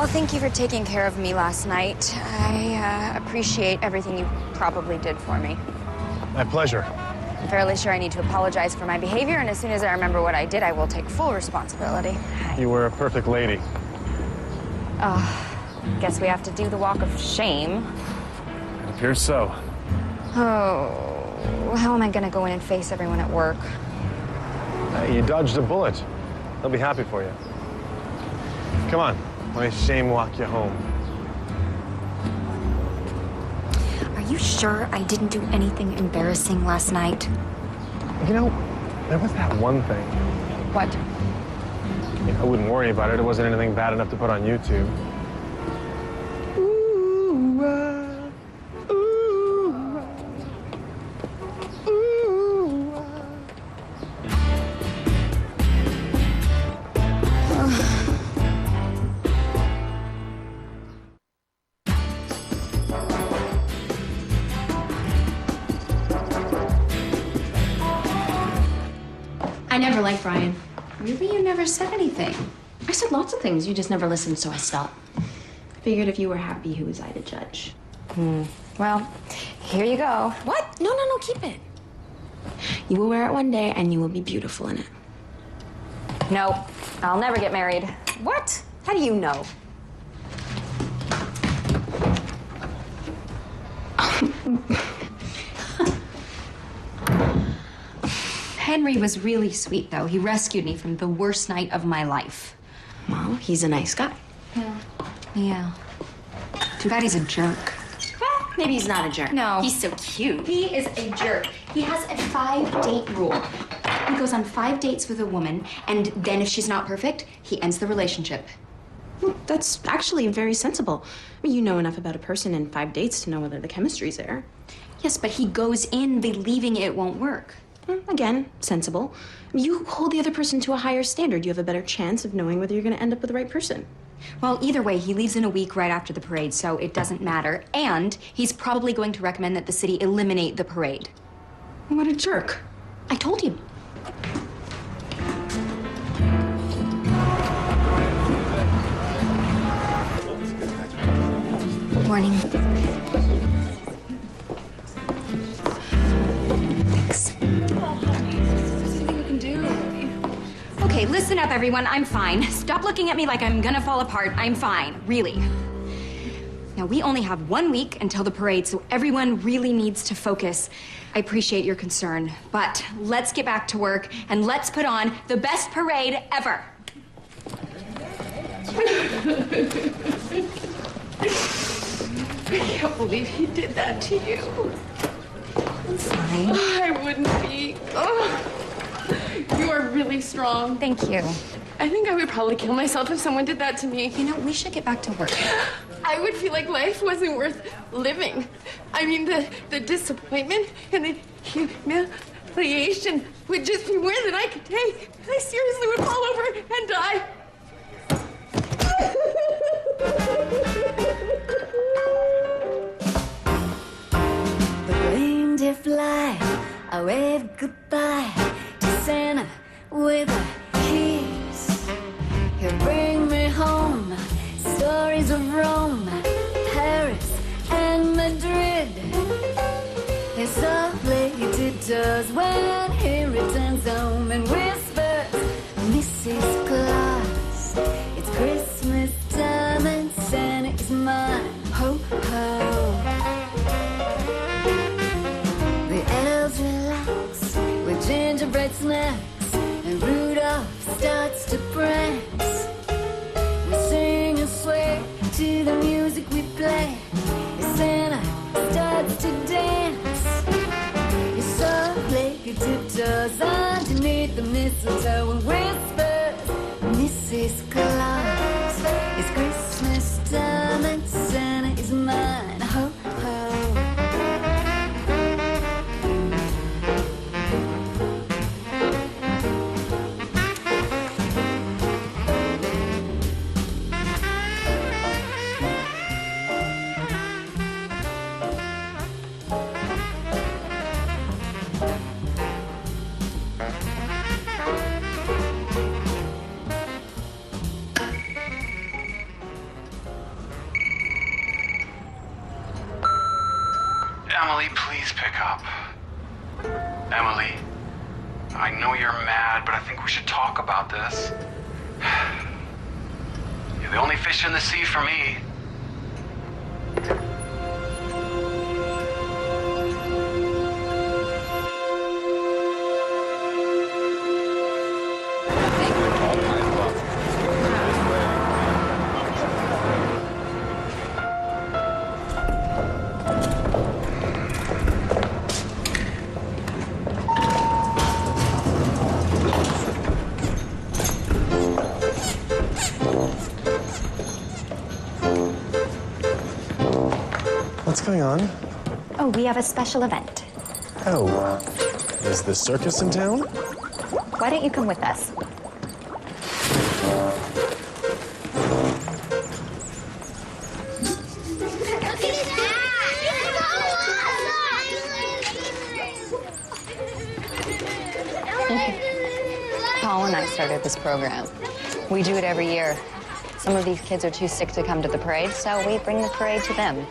Well, thank you for taking care of me last night. I appreciate everything you probably did for me. My pleasure. I'm fairly sure I need to apologize for my behavior, and as soon as I remember what I did, I will take full responsibility. You were a perfect lady. Guess we have to do the walk of shame. It appears so. Oh, how am I gonna go in and face everyone at work? You dodged a bullet. They'll be happy for you. Come on, let me shame walk you home. Are you sure I didn't do anything embarrassing last night? You know, there was that one thing. What? I wouldn't worry about it. It wasn't anything bad enough to put on YouTube. I never liked Brian. Really? You never said anything. I said lots of things. You just never listened, so I stopped. I figured if you were happy, who was I to judge? Well, here you go. What? No, keep it. You will wear it one day, and you will be beautiful in it. No, I'll never get married. What? How do you know? Henry was really sweet, though. He rescued me from the worst night of my life. Well, he's a nice guy. Yeah. Too bad he's a jerk. Well, maybe he's not a jerk. No. He's so cute. He is a jerk. He has a 5-date rule. He goes on 5 dates with a woman, and then if she's not perfect, he ends the relationship. Well, that's actually very sensible. I mean, you know enough about a person in 5 dates to know whether the chemistry's there. Yes, but he goes in believing it won't work. Again, sensible. You hold the other person to a higher standard. You have a better chance of knowing whether you're going to end up with the right person. Well, either way, he leaves in a week right after the parade, so it doesn't matter. And he's probably going to recommend that the city eliminate the parade. What a jerk. I told you. Morning. Okay, listen up, everyone. I'm fine. Stop looking at me like I'm gonna fall apart. I'm fine, really. Now, we only have 1 week until the parade, so everyone really needs to focus. I appreciate your concern, but let's get back to work and let's put on the best parade ever. I can't believe he did that to you. I'm fine. I wouldn't be. Oh. You are really strong. Thank you. I think I would probably kill myself if someone did that to me. You know, we should get back to work. I would feel like life wasn't worth living. I mean, the disappointment and the humiliation would just be more than I could take. I seriously would fall over and die. The reindeer fly, I wave goodbye to Santa with a kiss. He'll bring me home stories of Rome, Paris, and Madrid. He softly tiptoes when he returns home and whispers, Mrs. Claus, it's Christmas time and Santa is mine. Ho, ho. The elves relax with gingerbread snacks, and Rudolph starts to prance. We sing and sway to the music we play, as Santa starts to dance. He softly tiptoes underneath the mistletoe and whispers, Mrs. Claus, it's Christmas time and Santa is mine. Ho, ho. Emily, please pick up. Emily, I know you're mad, but I think we should talk about this. You're the only fish in the sea for me. What's going on? Oh, we have a special event. Oh, is the circus in town? Why don't you come with us? Paul and I started this program. We do it every year. Some of these kids are too sick to come to the parade, so we bring the parade to them.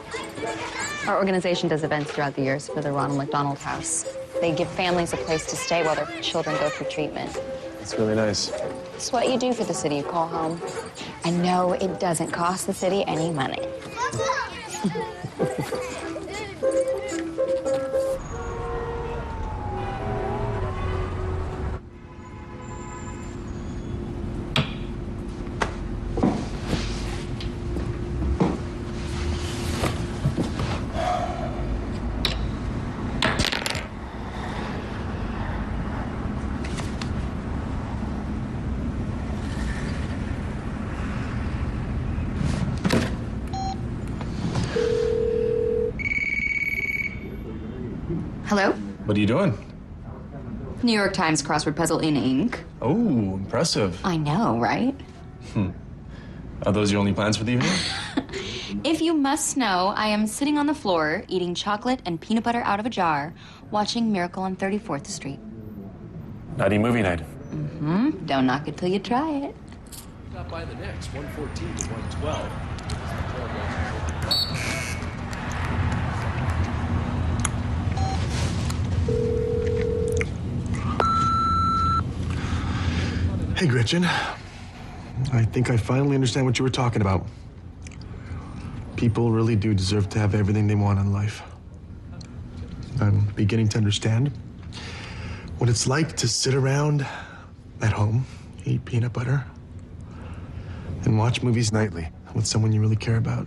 Our organization does events throughout the years for the Ronald McDonald House. They give families a place to stay while their children go through treatment. It's really nice. It's what you do for the city you call home. And no, it doesn't cost the city any money. Hello? What are you doing? New York Times crossword puzzle in ink. Oh, impressive. I know, right? Are those your only plans for the evening? If you must know, I am sitting on the floor, eating chocolate and peanut butter out of a jar, watching Miracle on 34th Street. Naughty movie night. Mm-hmm. Don't knock it till you try it. Stop by the next, 114 to 112. Hey, Gretchen. I think I finally understand what you were talking about. People really do deserve to have everything they want in life. I'm beginning to understand what it's like to sit around at home, eat peanut butter, and watch movies nightly with someone you really care about.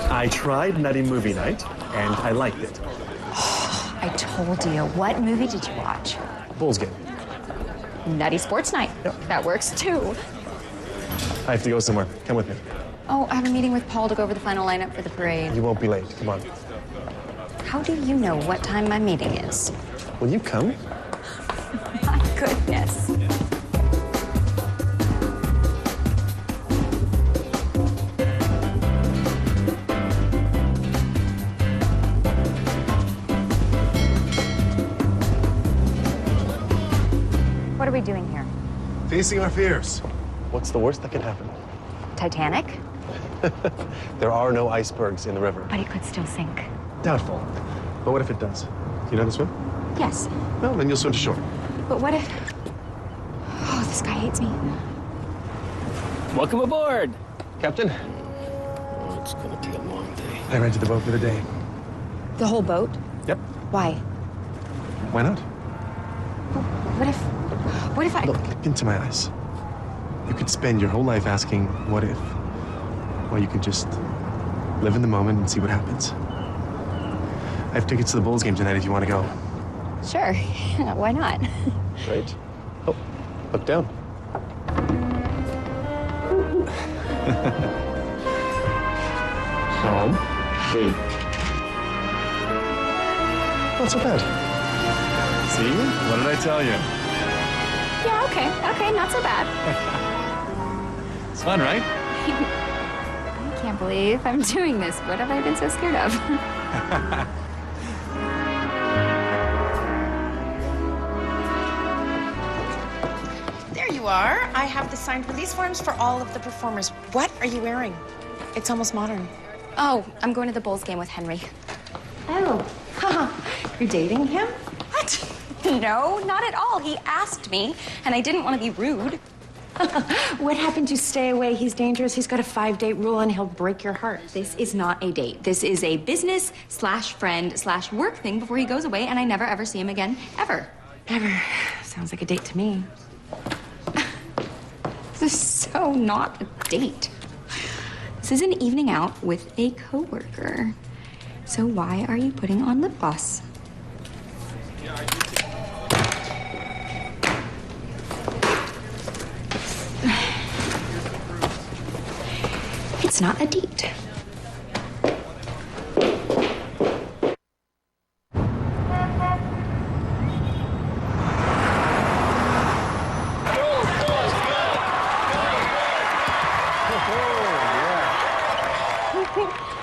I tried Nutty Movie Night, and I liked it. I told you. What movie did you watch? Bulls game. Nutty Sports Night. That works too. I have to go somewhere. Come with me. Oh, I have a meeting with Paul to go over the final lineup for the parade. You won't be late. Come on. How do you know what time my meeting is? Will you come? My goodness. What are we doing here? Facing our fears. What's the worst that could happen? Titanic? There are no icebergs in the river. But it could still sink. Doubtful. But what if it does? Do you know how to swim? Yes. Well, then you'll swim to shore. But what if... Oh, this guy hates me. Welcome aboard. Captain. Oh, it's gonna be a long day. I rented the boat for the day. The whole boat? Yep. Why? Why not? What if I... Look into my eyes. You could spend your whole life asking, what if? Or you could just live in the moment and see what happens. I have tickets to the Bulls game tonight if you want to go. Sure. Why not? Right? Oh, look down. Calm. Good. Not so bad. See? What did I tell you? Yeah, okay, not so bad. It's fun, right? I can't believe I'm doing this. What have I been so scared of? are. I have the signed release forms for all of the performers. What are you wearing? It's almost modern. Oh, I'm going to the Bulls game with Henry. Oh, you're dating him? What? No, not at all. He asked me, and I didn't want to be rude. What happened to stay away? He's dangerous. He's got a 5-date rule, and he'll break your heart. This is not a date. This is a business/friend/work thing before he goes away, and I never ever see him again, ever. Ever. Sounds like a date to me. This is so not a date. This is an evening out with a coworker. So why are you putting on lip gloss? It's not a date.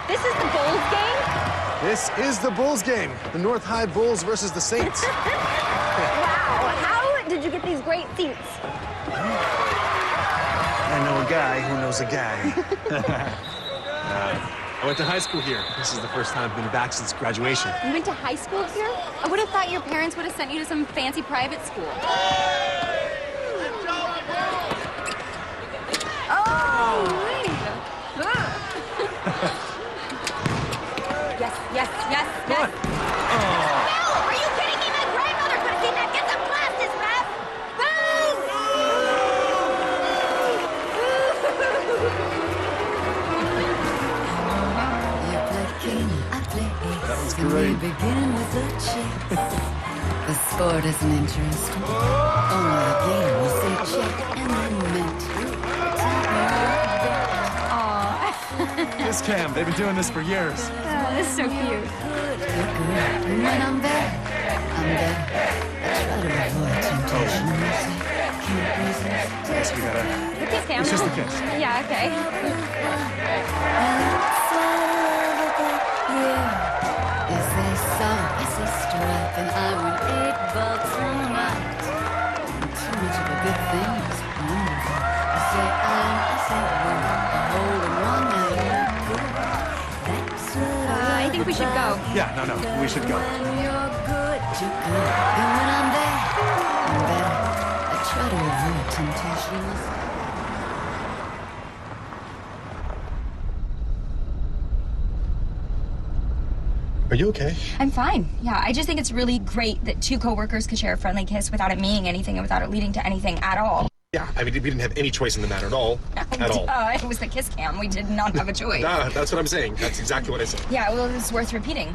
This is the Bulls game? This is the Bulls game. The North High Bulls versus the Saints. Wow, how did you get these great seats? I know a guy who knows a guy. I went to high school here. This is the first time I've been back since graduation. You went to high school here? I would have thought your parents would have sent you to some fancy private school. Oh, wait. Yes, yes, yes, yes. No! Are you kidding me? My grandmother could have seen that. Get some glasses, Beth! That was great. We begin with a chase. The sport isn't interesting. Only the game is a check and then meant This Cam, they've been doing this for years. This is so cute. and when I'm there. I try to avoid temptation. Can't resist. Yes, we gotta. The kiss cam. It's just a kiss. Yeah, okay. Yes, they saw as a stripe, and I win $8 from right. Too much of a good thing is wonderful. I say well, a hole in one night. That's what I think we should go. Yeah, no, we should go. when you're good, you're good. And when I'm there, I'm better. I try to avoid temptation. Are you okay? I'm fine. Yeah, I just think it's really great that two coworkers could share a friendly kiss without it meaning anything and without it leading to anything at all. Yeah, I mean, we didn't have any choice in the matter at all. At all. It was the kiss cam. We did not have a choice. Nah, that's what I'm saying. That's exactly what I said. Yeah, well, it's worth repeating.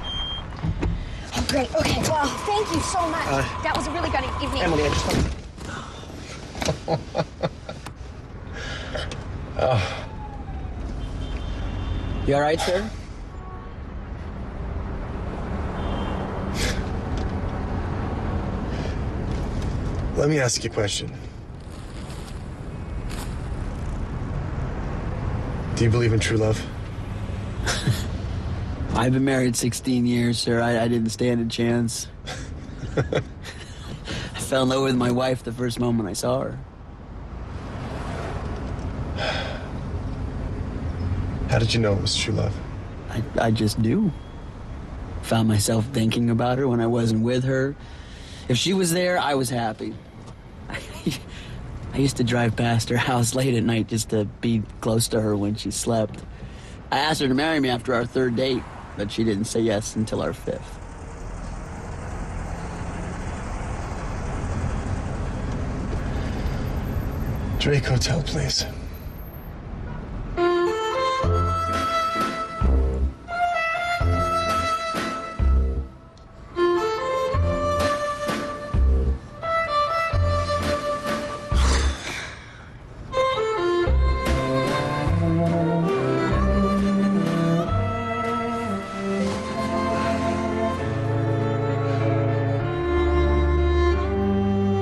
Oh, great. Okay, well, thank you so much. That was a really good evening. Emily, I just want You all right, sir? Let me ask you a question. Do you believe in true love? I've been married 16 years, sir. I didn't stand a chance. I fell in love with my wife the first moment I saw her. How did you know it was true love? I just knew. Found myself thinking about her when I wasn't with her. If she was there, I was happy. I used to drive past her house late at night just to be close to her when she slept. I asked her to marry me after our third date, but she didn't say yes until our fifth. Drake Hotel, please.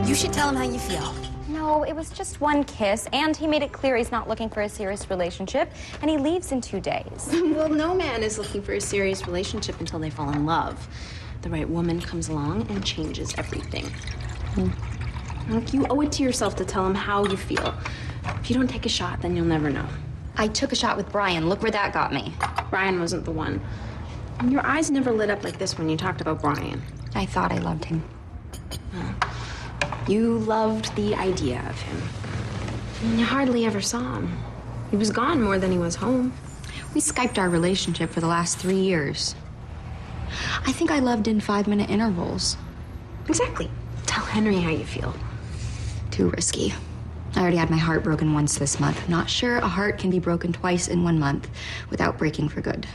You should tell him how you feel. No, it was just one kiss, and he made it clear he's not looking for a serious relationship, and he leaves in 2 days. Well, no man is looking for a serious relationship until they fall in love. The right woman comes along and changes everything. Look, you owe it to yourself to tell him how you feel. If you don't take a shot, then you'll never know. I took a shot with Brian. Look where that got me. Brian wasn't the one. And your eyes never lit up like this when you talked about Brian. I thought I loved him. You loved the idea of him. And you hardly ever saw him. He was gone more than he was home. We Skyped our relationship for the last 3 years. I think I loved in 5-minute intervals. Exactly. Tell Henry how you feel. Too risky. I already had my heart broken once this month. Not sure a heart can be broken twice in 1 month without breaking for good.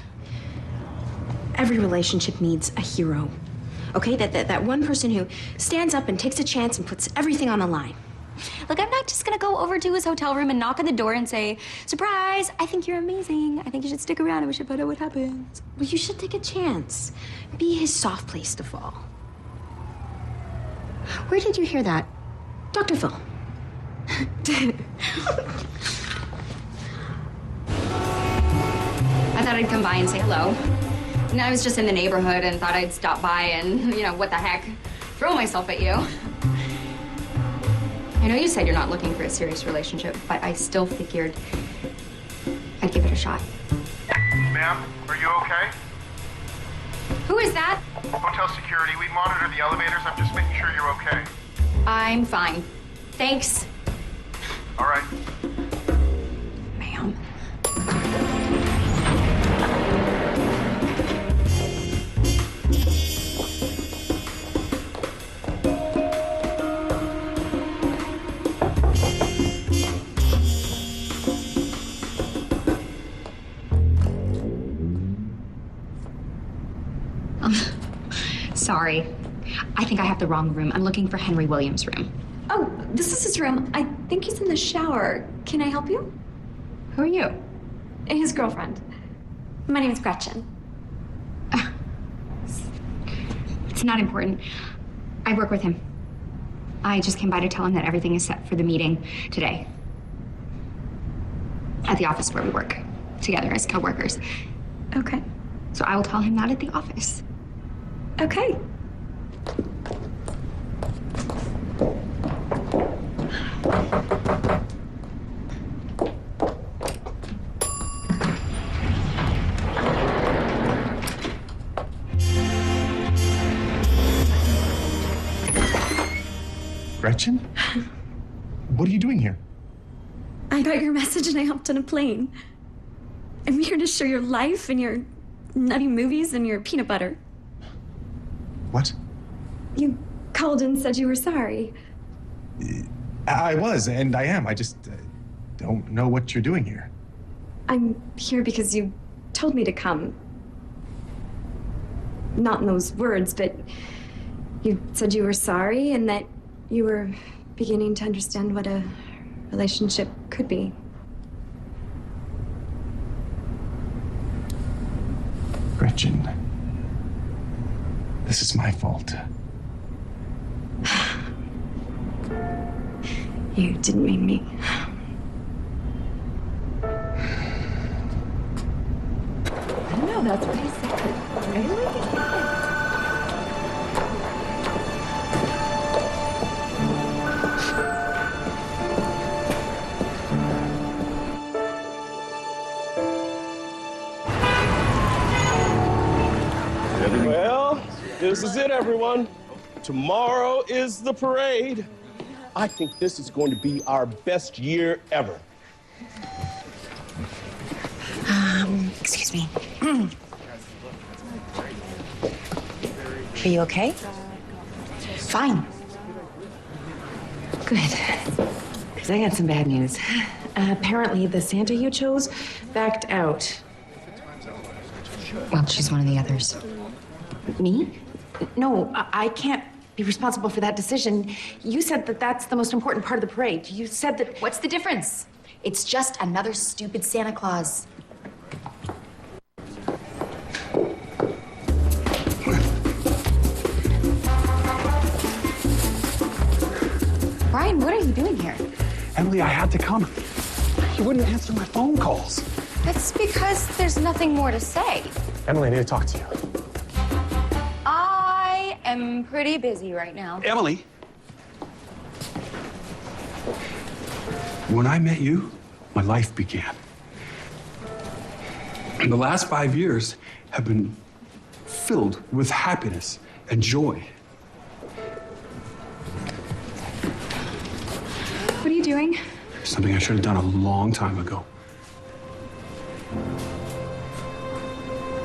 Every relationship needs a hero. Okay? That one person who stands up and takes a chance and puts everything on the line. Look, I'm not just gonna go over to his hotel room and knock on the door and say, surprise, I think you're amazing. I think you should stick around and we should find out what happens. Well, you should take a chance. Be his soft place to fall. Where did you hear that? Dr. Phil. I thought I'd come by and say hello. And I was just in the neighborhood and thought I'd stop by and, what the heck, throw myself at you. I know you said you're not looking for a serious relationship, but I still figured I'd give it a shot. Ma'am, are you okay? Who is that? Hotel security. We monitor the elevators. I'm just making sure you're okay. I'm fine. Thanks. All right. Ma'am. Sorry. I think I have the wrong room. I'm looking for Henry Uильям's room. Oh, this is his room. I think he's in the shower. Can I help you? Who are you? His girlfriend. My name is Gretchen. It's not important. I work with him. I just came by to tell him that everything is set for the meeting today. At the office where we work together as co-workers. Okay. So I will tell him that at the office. Okay. Gretchen? What are you doing here? I got your message and I hopped on a plane. I'm here to share your life and your nutty movies and your peanut butter. What? You called and said you were sorry. I was, and I am. I just don't know what you're doing here. I'm here because you told me to come. Not in those words, but you said you were sorry and that you were beginning to understand what a relationship could be. Gretchen, this is my fault. You didn't mean me. I don't know, that's what he said. Really? Well, this is it, everyone. Tomorrow is the parade. I think this is going to be our best year ever. Excuse me. Are you okay? Fine. Good. Because I got some bad news. Apparently, the Santa you chose backed out. Well, she's one of the others. Me? No, I can't be responsible for that decision. You said that that's the most important part of the parade. You said that... What's the difference? It's just another stupid Santa Claus. Brian, what are you doing here? Emily, I had to come. You wouldn't answer my phone calls. That's because there's nothing more to say. Emily, I need to talk to you. I am pretty busy right now. Emily. When I met you, my life began. And the last 5 years have been filled with happiness and joy. What are you doing? Something I should have done a long time ago.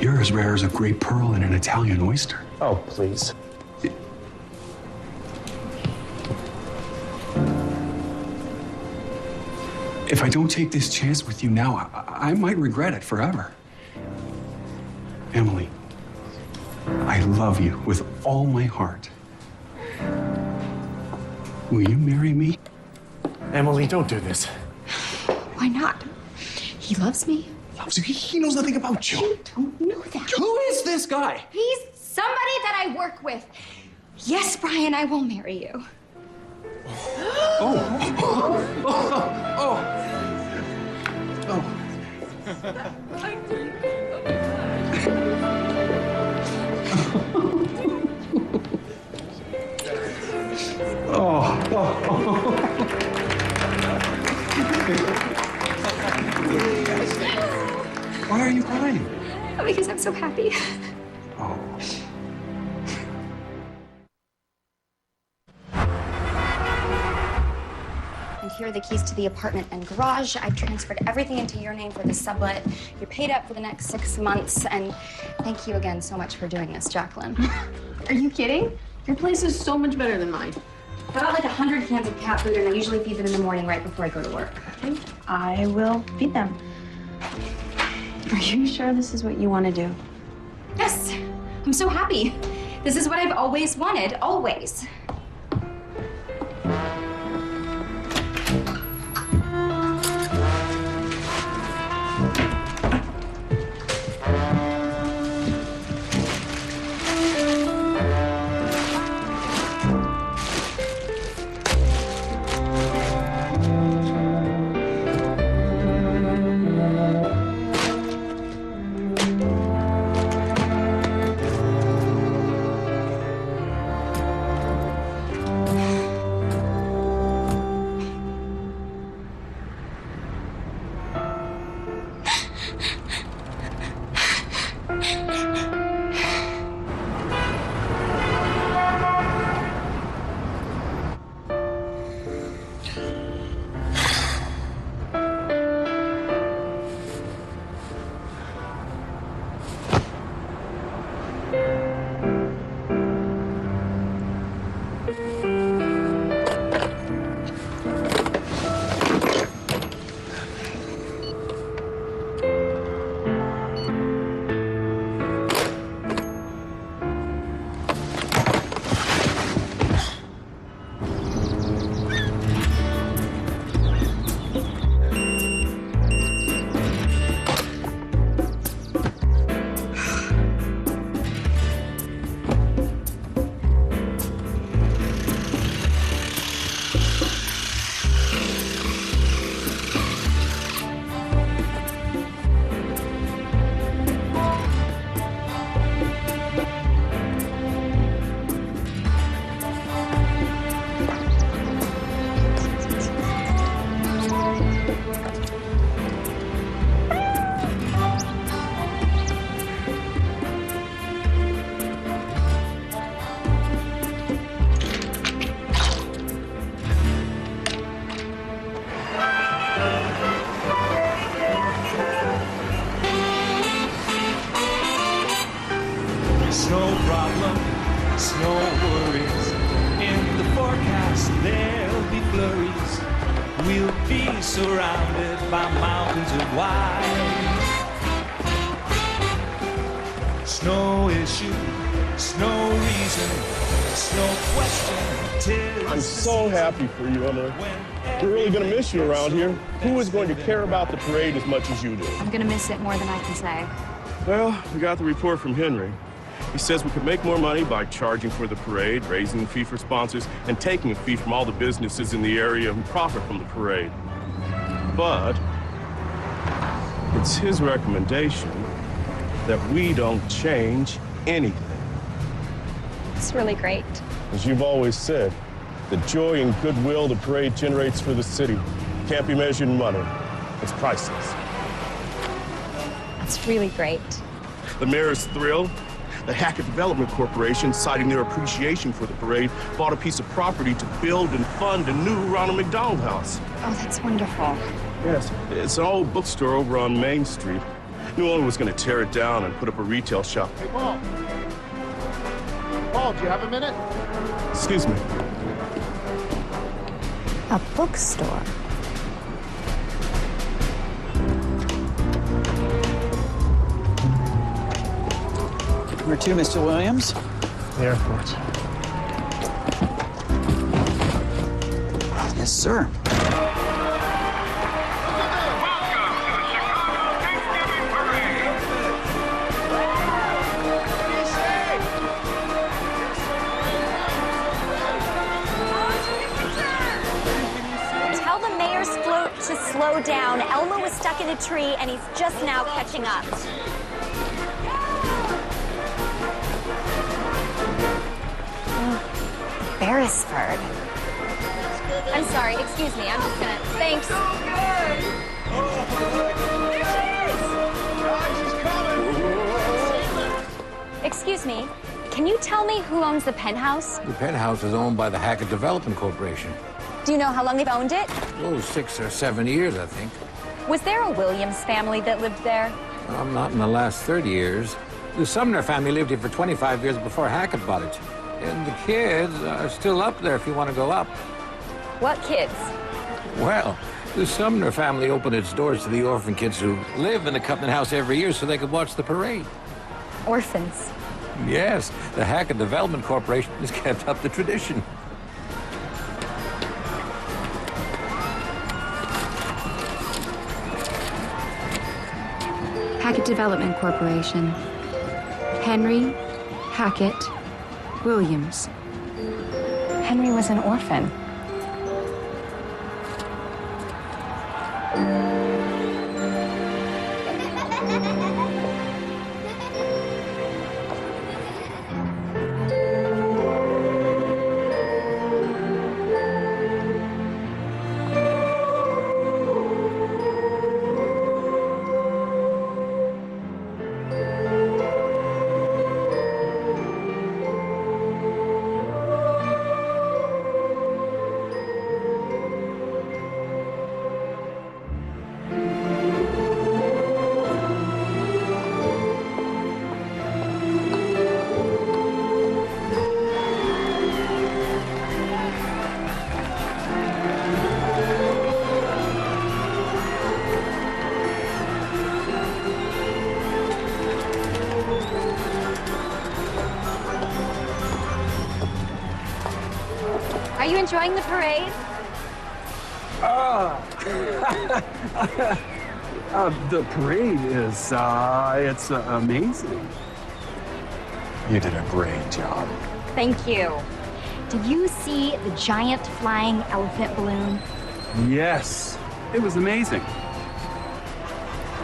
You're as rare as a great pearl in an Italian oyster. Oh, please. If I don't take this chance with you now, I might regret it forever. Emily, I love you with all my heart. Will you marry me? Emily, don't do this. Why not? He loves me. Loves you? He knows nothing about you. You don't know that. Who is this guy? He's somebody that I work with. Yes, Brian, I will marry you. Why are you crying? Because I'm so happy. Oh. And here are the keys to the apartment and garage. I've transferred everything into your name for the sublet. You're paid up for the next 6 months. And thank you again so much for doing this, Jacqueline. Are you kidding? Your place is so much better than mine. I bought like 100 cans of cat food, and I usually feed them in the morning right before I go to work. I will feed them. Are you sure this is what you want to do? Yes, I'm so happy. This is what I've always wanted, always. No problem, no worries. In the forecast, there'll be flurries. We'll be surrounded by mountains of white. Snow issue, snow reason, snow question. Tis I'm so happy for you, Emily. We're really going to miss you around here. Who is going to care about the parade as much as you do? I'm gonna miss it more than I can say. Well, we got the report from Henry. He says we could make more money by charging for the parade, raising the fee for sponsors, and taking a fee from all the businesses in the area who profit from the parade. But it's his recommendation that we don't change anything. It's really great. As you've always said, the joy and goodwill the parade generates for the city Can't be measured in money. It's priceless. That's really great. The mayor is thrilled. The Hackett Development Corporation, citing their appreciation for the parade, bought a piece of property to build and fund a new Ronald McDonald House. Oh, that's wonderful. Yes, it's an old bookstore over on Main Street. New owner was going to tear it down and put up a retail shop. Hey, Paul. Paul, do you have a minute? Excuse me. A bookstore. Number 2, Mr. Williams. The airport. Yes, sir. Tell the mayor's float to slow down. Elmo was stuck in a tree, and he's just now catching up. Beresford. I'm sorry, excuse me, I'm just gonna... Thanks. Excuse me, can you tell me who owns the penthouse? The penthouse is owned by the Hackett Development Corporation. Do you know how long they've owned it? Oh, 6 or 7 years, I think. Was there a Williams family that lived there? Not in the last 30 years. The Sumner family lived here for 25 years before Hackett bought it. And the kids are still up there if you want to go up. What kids? Well, the Sumner family opened its doors to the orphan kids who live in the Covenant House every year so they could watch the parade. Orphans. Yes, the Hackett Development Corporation has kept up the tradition. Hackett Development Corporation. Henry Hackett Williams. Henry was an orphan. Are you enjoying the parade? The parade is, it's amazing. You did a great job. Thank you. Did you see the giant flying elephant balloon? Yes, it was amazing.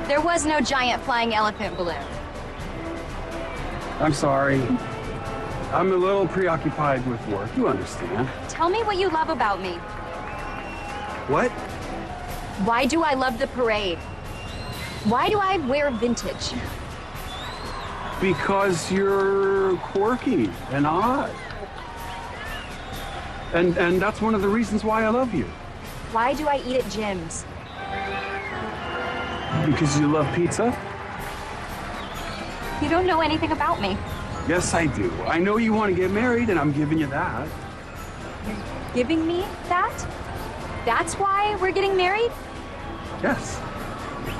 There was no giant flying elephant balloon. I'm sorry. I'm a little preoccupied with work. You understand. Tell me what you love about me. What? Why do I love the parade? Why do I wear vintage? Because you're quirky and odd. And that's one of the reasons why I love you. Why do I eat at gyms? Because you love pizza? You don't know anything about me. Yes, I do. I know you want to get married, and I'm giving you that. Giving me that? That's why we're getting married? Yes.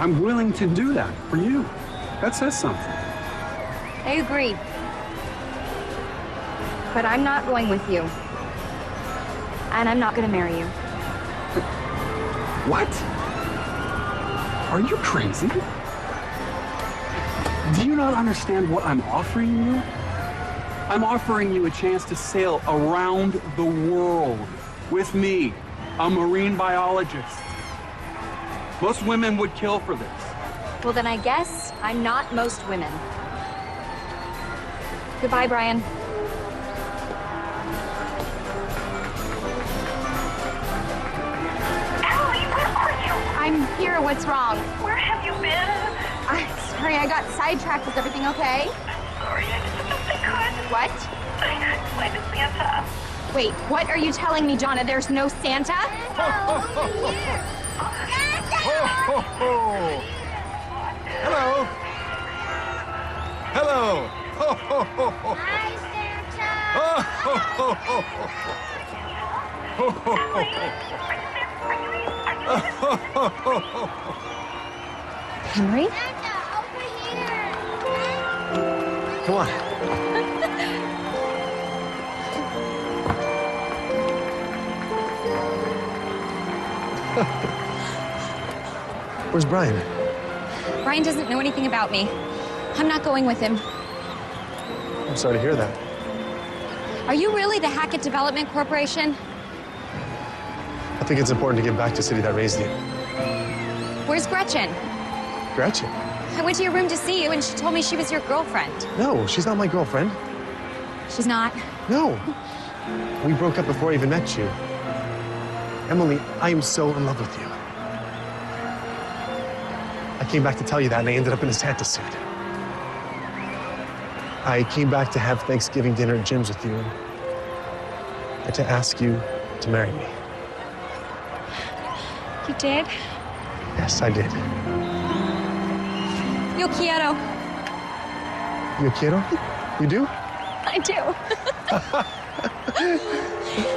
I'm willing to do that for you. That says something. I agree. But I'm not going with you. And I'm not going to marry you. What? Are you crazy? Do you not understand what I'm offering you? I'm offering you a chance to sail around the world with me, a marine biologist. Most women would kill for this. Well, then I guess I'm not most women. Goodbye, Brian. Ellie, where I'm here. What's wrong? Where have you been? I'm sorry, I got sidetracked. Is everything okay? Sorry, I did the best I could. What? I explained to Santa. Wait, what are you telling me, Jonna? There's no Santa? Hello. Hello. Hi, Santa. Henry? Santa, over here. Come on. Where's Brian? Brian doesn't know anything about me. I'm not going with him. I'm sorry to hear that. Are you really the Hackett Development Corporation? I think it's important to give back to the city that raised you. Where's Gretchen? Gretchen? I went to your room to see you, and she told me she was your girlfriend. No, she's not my girlfriend. She's not? No. We broke up before I even met you. Emily, I am so in love with you. I came back to tell you that, and I ended up in a Santa suit. I came back to have Thanksgiving dinner at Jim's with you and to ask you to marry me. You did? Yes, I did. Yo quiero. Yo quiero? You do? I do.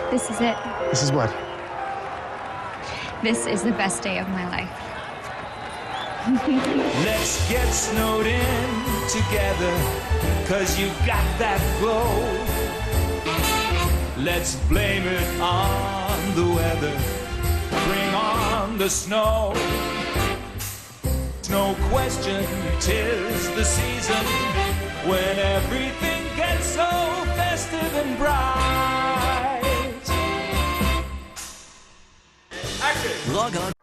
This is it. This is what? This is the best day of my life. Let's get snowed in together, 'cause you got that glow. Let's blame it on the weather. Bring on the snow. No question, 'tis the season when everything gets so festive and bright. Log on